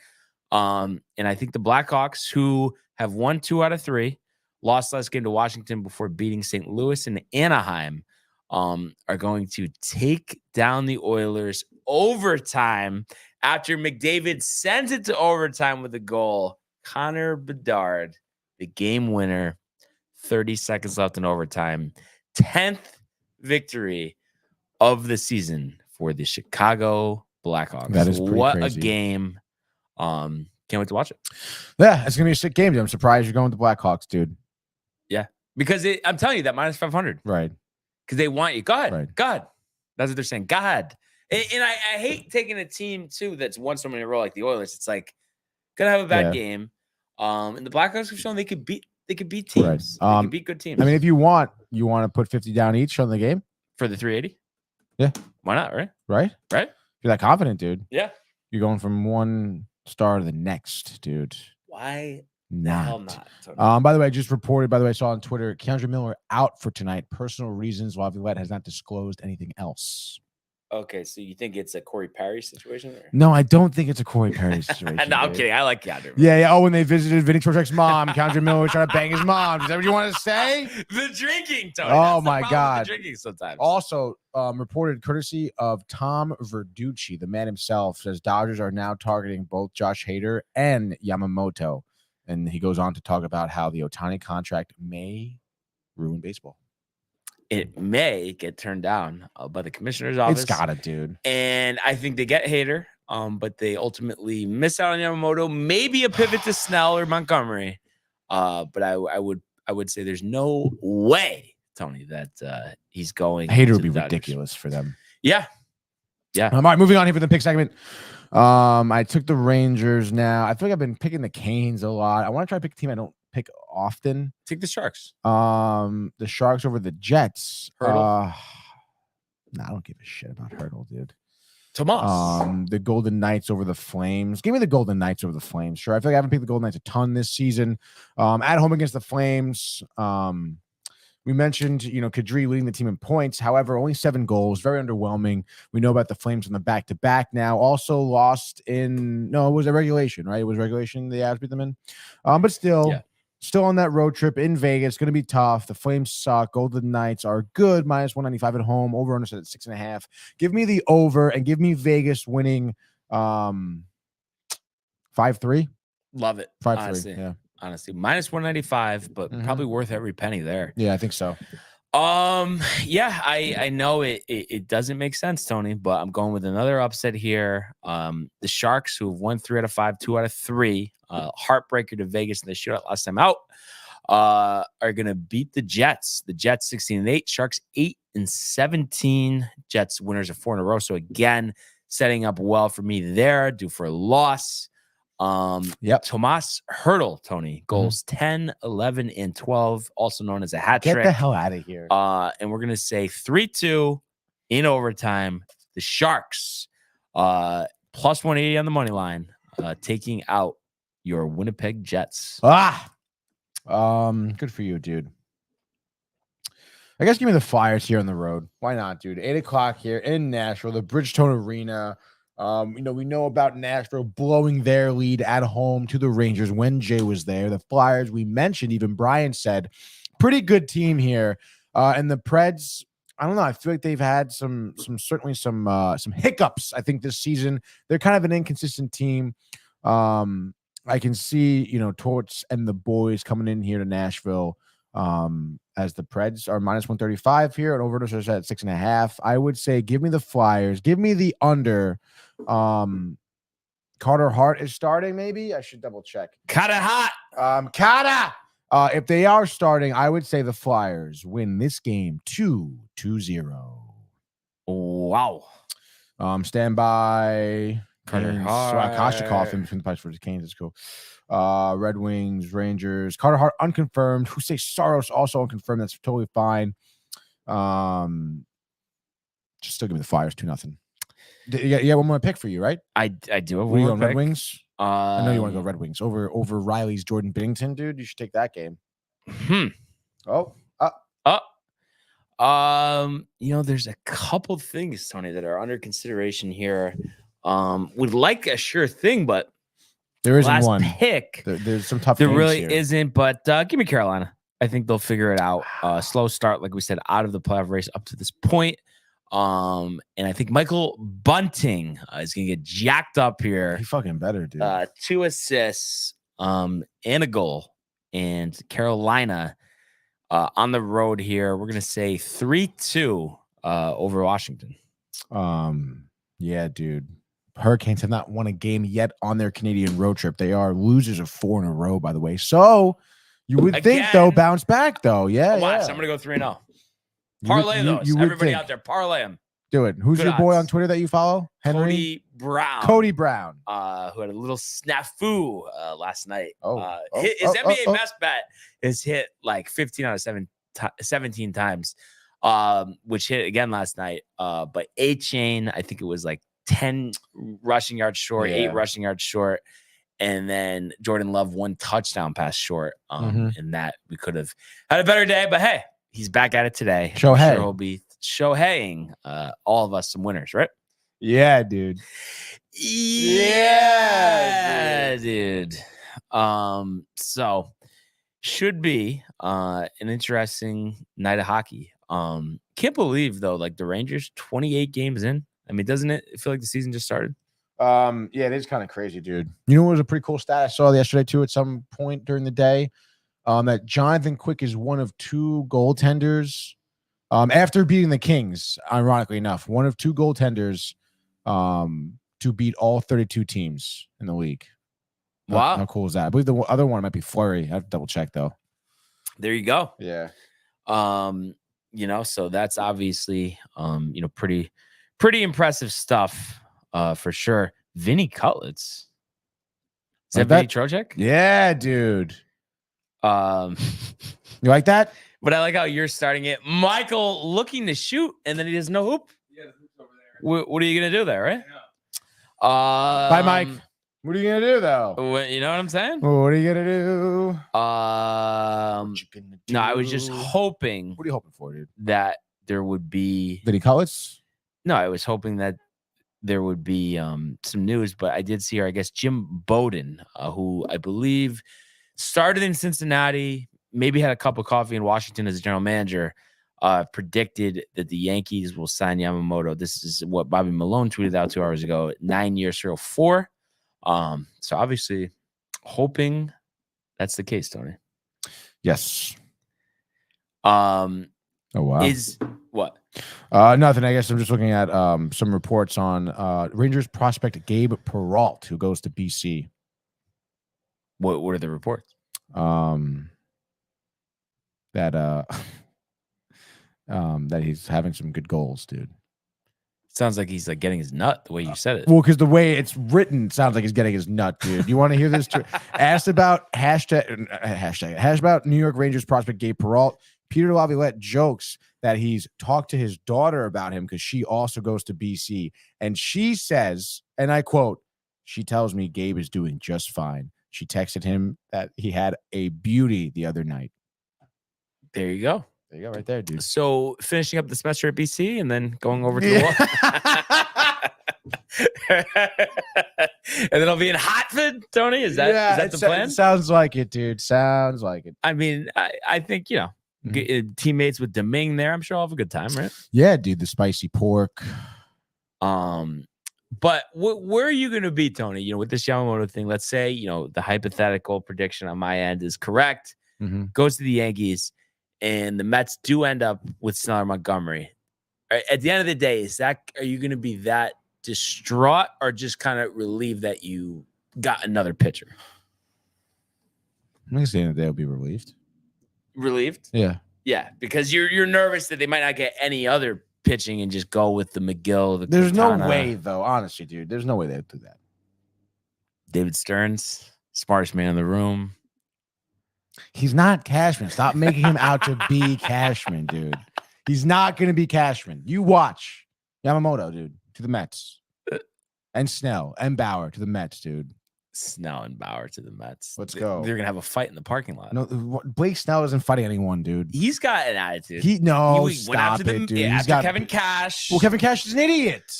And I think the Blackhawks, who have won 2 out of 3, lost last game to Washington before beating St. Louis and Anaheim, are going to take down the Oilers overtime after McDavid sends it to overtime with a goal. Connor Bedard, the game winner, 30 seconds left in overtime. 10th victory of the season for the Chicago Blackhawks. That is pretty what crazy. A game. Can't wait to watch it. Yeah, it's gonna be a sick game, dude. I'm surprised you're going with the Blackhawks, dude. Because I'm telling you that minus 500. Right. Because they want you. Go ahead. Right. Go ahead. That's what they're saying. Go ahead. And I hate taking a team, too, that's won so many in a row like the Oilers. It's like, gonna have a bad game. And the Blackhawks have shown they could beat teams. Right. They could beat good teams. I mean, if you want to put 50 down each on the game? For the 380? Yeah. Why not, right? Right? Right? You're that confident, dude. Yeah. You're going from one star to the next, dude. Why Not. hell not? Tony? By the way, I just reported, I saw on Twitter, Keandre Miller out for tonight. Personal reasons. While Villette has not disclosed anything else. Okay, so you think it's a Corey Perry situation? Or? No, I don't think it's a Corey Perry situation. No, I'm dude. kidding. I like Keandre. Yeah. Oh, when they visited Vinny Trocheck's mom, Keandre Miller was trying to bang his mom. Is that what you want to say? The drinking, Tony. Oh, That's the my problem with God. the drinking sometimes. Also, reported courtesy of Tom Verducci, the man himself, says Dodgers are now targeting both Josh Hader and Yamamoto. And he goes on to talk about how the Ohtani contract may ruin baseball. It may get turned down by the commissioner's office. It's got it, dude. And I think they get Hader, but they ultimately miss out on Yamamoto. Maybe a pivot to Snell or Montgomery. But I would say there's no way, Tony, that he's going. Hader to would be the Dodgers. ridiculous for them. Yeah. All right, moving on here for the pick segment. I took the Rangers now. I feel like I've been picking the Canes a lot. I want to try to pick a team I don't pick often. Take the Sharks. The Sharks over the Jets. Hurdle? I don't give a shit about Hurdle, dude. Tomas. The Golden Knights over the Flames. Give me the Golden Knights over the Flames. Sure. I feel like I haven't picked the Golden Knights a ton this season. At home against the Flames. We mentioned, Kadri leading the team in points. However, only 7 goals. Very underwhelming. We know about the Flames on the back-to-back now. Also lost it was a regulation, right? It was regulation the Avs beat them in. But still on that road trip in Vegas. Going to be tough. The Flames suck. Golden Knights are good. Minus 195 at home. Over under set at 6.5. Give me the over and give me Vegas winning 5-3. Love it. 5-3. Honestly. Yeah. Honestly, minus 195, but probably worth every penny there. Yeah, I think so. I know it doesn't make sense, Tony, but I'm going with another upset here. The Sharks, who have won 3 out of 5, 2 out of 3, heartbreaker to Vegas in the shootout last time out. are going to beat the Jets. The Jets 16-8, Sharks 8-17. Jets winners of 4 in a row. So again, setting up well for me there, due for a loss. Tomas Hertl, Tony, goals 10, 11, and 12, also known as a hat trick. Get the hell out of here. And we're going to say 3-2 in overtime. The Sharks, plus 180 on the money line, taking out your Winnipeg Jets. Good for you, dude. I guess give me the Flyers here on the road. Why not, dude? 8 o'clock here in Nashville, the Bridgestone Arena. We know about Nashville blowing their lead at home to the Rangers when Jay was there. The Flyers, we mentioned, even Brian said, pretty good team here. And the Preds, I don't know. I feel like they've had some hiccups. I think this season they're kind of an inconsistent team. I can see, Torts and the boys coming in here to Nashville as the Preds are minus 135 here, and over is at 6.5. I would say give me the Flyers, give me the under. Carter Hart is starting. Maybe I should double check. Carter Hart. Carter. If they are starting, I would say the Flyers win this game 2-0. Wow. Stand by. Carter Hart. Koshikov in between the pipes for the Canes is cool. Red Wings, Rangers. Carter Hart unconfirmed. Who say Saros also unconfirmed. That's totally fine. Just still give me the Flyers 2-0. Yeah, one more pick for you, right? I do have one more pick. Red Wings. I know you want to go Red Wings over Riley's Jordan Binnington, dude. You should take that game. There's a couple things, Tony, that are under consideration here. Would like a sure thing, but there isn't one pick. There's some tough. There really here. isn't, but give me Carolina. I think they'll figure it out. Slow start, like we said, out of the playoff race up to this point. And I think Michael Bunting is gonna get jacked up here. He fucking better, dude. 2 assists, and a goal. And Carolina on the road here. We're gonna say 3-2 over Washington. Yeah, dude. Hurricanes have not won a game yet on their Canadian road trip. They are losers of 4 in a row, by the way. So you would think they'll bounce back, though. Yeah, I'm gonna go 3-0. Parlay those. Everybody out there, parlay them. Do it. Who's your boy on Twitter that you follow? Henry? Cody Brown. Who had a little snafu last night. His NBA best bet is hit like 15 out of 17 times, which hit again last night. But A-Chain, I think it was like 10 rushing yards short, 8 rushing yards short. And then Jordan Love 1 touchdown pass short. And that we could have had a better day. But hey, he's back at it today. Shohei. Sure he'll be Shoheiing all of us some winners, right? Yeah, dude. Yeah, dude. So should be an interesting night of hockey. Can't believe though, like the Rangers 28 games in. I mean, doesn't it feel like the season just started? Yeah, it is kind of crazy, dude. You know what was a pretty cool stat I saw yesterday too at some point during the day? That Jonathan Quick is one of 2 goaltenders after beating the Kings, ironically enough, one of 2 goaltenders to beat all 32 teams in the league. Wow. How cool is that? I believe the other one might be Fleury. I have to double check though. There you go. Yeah. So that's obviously pretty impressive stuff for sure. Vinny Cutlets. Is that Vinny Trocheck? Yeah, dude. You like that? But I like how you're starting it. Michael looking to shoot, and then he doesn't know hoop. Yeah, the hoop's over there. What are you gonna do there, right? Yeah. Bye, Mike. What are you gonna do though? You know what I'm saying? What are you gonna do? No, I was just hoping. What are you hoping for, dude? That there would be Vinny Cutlets? No, I was hoping that there would be some news, but I did see her. I guess Jim Bowden, who I believe started in Cincinnati, maybe had a cup of coffee in Washington as a general manager, predicted that the Yankees will sign Yamamoto. This is what Bobby Malone tweeted out 2 hours ago. 9 years, 4. So obviously hoping that's the case, Tony. Yes. Oh, wow. Is what? Nothing. I guess I'm just looking at some reports on Rangers prospect Gabe Peralt, who goes to BC. What are the reports? that that he's having some good goals, dude. Sounds like he's like getting his nut the way you said it. Well, because the way it's written sounds like he's getting his nut, dude. You want to hear this? Asked about hashtag about New York Rangers prospect Gabe Peralt. Peter Laviolette jokes that he's talked to his daughter about him because she also goes to BC. And she says, and I quote, she tells me Gabe is doing just fine. She texted him that he had a beauty the other night. There you go. There you go, right there, dude. So finishing up the semester at BC and then going over to the wall. And then I'll be in Hartford, Tony. Is that the plan? Sounds like it, dude. Sounds like it. I mean, I think, teammates with Deming there, I'm sure I'll have a good time, right? Yeah, dude. The spicy pork. But where are you going to be, Tony? With this Yamamoto thing, let's say, the hypothetical prediction on my end is correct. Goes to the Yankees. And the Mets do end up with Snell or Montgomery. At the end of the day, are you going to be that distraught or just kind of relieved that you got another pitcher? I'm going to say that they'll be relieved. Relieved? Yeah. Yeah, because you're nervous that they might not get any other pitching and just go with the McGill. There's no way, though. Honestly, dude. There's no way they'd do that. David Stearns, smartest man in the room. He's not Cashman. Stop making him out to be Cashman, dude. He's not going to be Cashman. You watch Yamamoto, dude, to the Mets. And Snell and Bauer to the Mets, dude. Snell and Bauer to the Mets. Let's go. They're going to have a fight in the parking lot. No, Blake Snell isn't fighting anyone, dude. He's got an attitude. He went out to dude. Yeah, He's got Kevin Cash. Well, Kevin Cash is an idiot.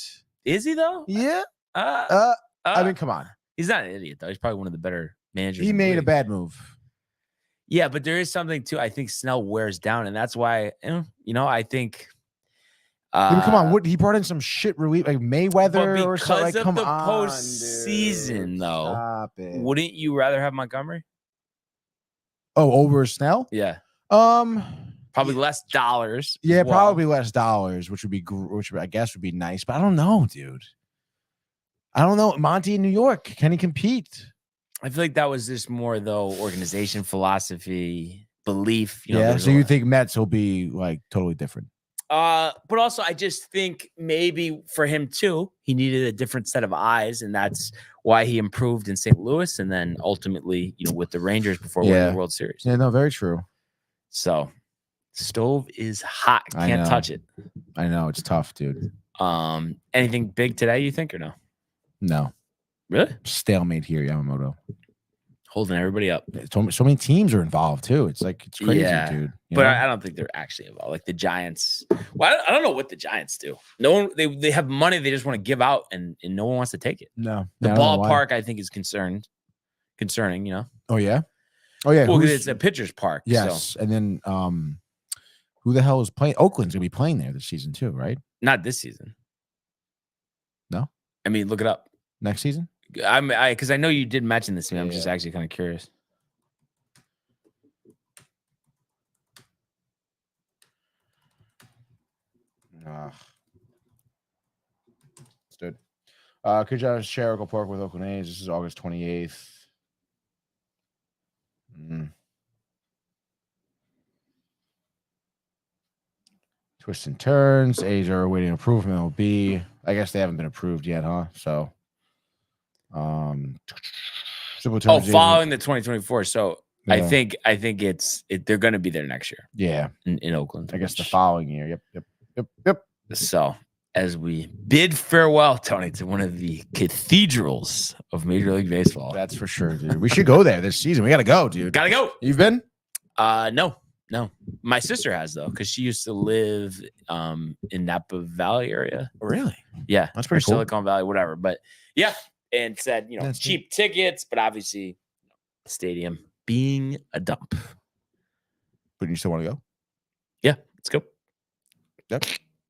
Is he, though? Yeah. I mean, come on. He's not an idiot, though. He's probably one of the better managers. He made a bad move. Yeah, but there is something too. I think Snell wears down, and that's why I think. Come on, what he brought in some shit relief like Mayweather or something. Like, come the on, postseason, dude. though. Stop it. Wouldn't you rather have Montgomery? Oh, over Snell? Yeah. Probably less dollars. Yeah, probably less dollars, which I guess would be nice. But I don't know, dude. I don't know. Monty in New York, can he compete? I feel like that was just more though organization, philosophy, belief. So you think Mets will be like totally different? But also I just think maybe for him too, he needed a different set of eyes, and that's why he improved in St. Louis, and then ultimately, with the Rangers before winning the World Series. Yeah, no, very true. So, stove is hot. Can't touch it. I know it's tough, dude. Anything big today? You think or no? No. Really? Stalemate here, Yamamoto. Holding everybody up. So many teams are involved too. It's crazy, dude. But I don't think they're actually involved. Like the Giants. Well, I don't know what the Giants do. No one. They have money. They just want to give out, and no one wants to take it. No. The ballpark, I think, is concerning. Oh yeah. Oh yeah. Well, it's a pitcher's park. Yes, and then who the hell is playing? Oakland's gonna be playing there this season too, right? Not this season. No. I mean, look it up. Next season? Because I know you did mention this to me. I'm just actually kind of curious. Stood. Could you share a park with Oakland A's? This is August 28th. Twists and turns. A's are awaiting approval from MLB. I guess they haven't been approved yet, huh? So, following the 2024. So yeah. I think they're going to be there next year. Yeah, in Oakland. I guess the following year. Yep. So as we bid farewell, Tony, to one of the cathedrals of Major League Baseball. That's for sure, dude. We should go there this season. We got to go, dude. Got to go. You've been? No. My sister has, though, because she used to live in Napa Valley area. Really? Yeah. That's pretty cool. Silicon Valley, whatever. But yeah. And said, cheap tickets, but obviously the stadium being a dump. But you still want to go? Yeah, let's go. Yep.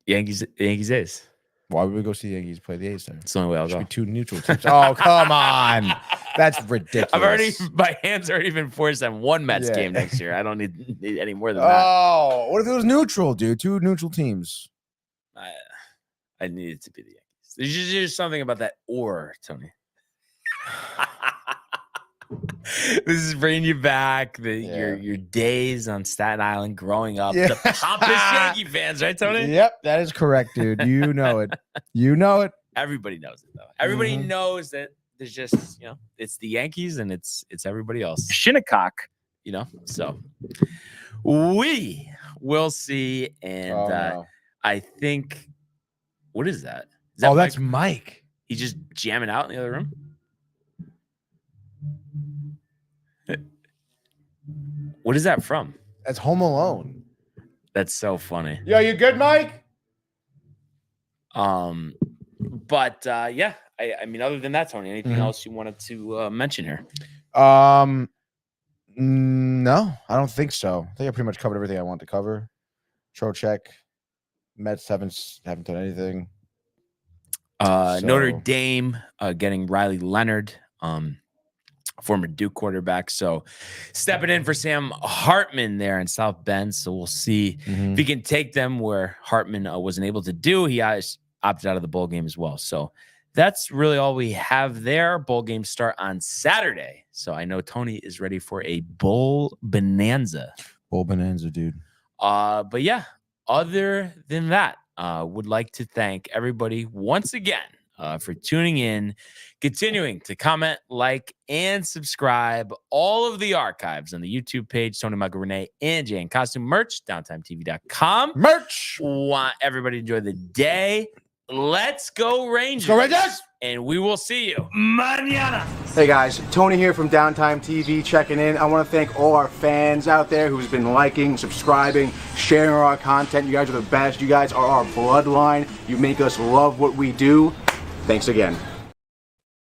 Yankees A's. Why would we go see the Yankees play the A's there? It's the only way I'll go. Be two neutral teams. Oh, come on. That's ridiculous. My hand's already been forced on one Mets game next year. I don't need any more than that. Oh, what if it was neutral, dude? Two neutral teams. I need it to be the Yankees. There's just something about that or, Tony. This is bringing you back your days on Staten Island growing up. Yeah. The pompous Yankee fans, right, Tony? Yep, that is correct, dude. You know it. You know it. Everybody knows it, though. Everybody knows that there's just, it's the Yankees and it's everybody else. Shinnecock. So we will see. And no. I think, what is that? Is that That's Mike? Mike. He's just jamming out in the other room. What is that from? That's Home Alone. That's so funny. Yo, you good, Mike? But yeah, I mean, other than that, Tony, anything else you wanted to mention here? No, I don't think so. I think I pretty much covered everything I want to cover. Trocheck, Mets haven't done anything. Notre Dame getting Riley Leonard, former Duke quarterback. So stepping in for Sam Hartman there in South Bend. So we'll see if he can take them where Hartman wasn't able to do. He opted out of the bowl game as well. So that's really all we have there. Bowl games start on Saturday. So I know Tony is ready for a bowl bonanza. Bowl bonanza, dude. But yeah, other than that, would like to thank everybody once again for tuning in, continuing to comment, like, and subscribe. All of the archives on the YouTube page, Tony, Michael, Renee, and Jay in Costume merch, downtimetv.com. Merch. Want everybody to enjoy the day. Let's go Rangers. Go Rangers. And we will see you mañana. Hey guys, Tony here from Downtime TV checking in. I want to thank all our fans out there who's been liking, subscribing, sharing our content. You guys are the best. You guys are our bloodline. You make us love what we do. Thanks again.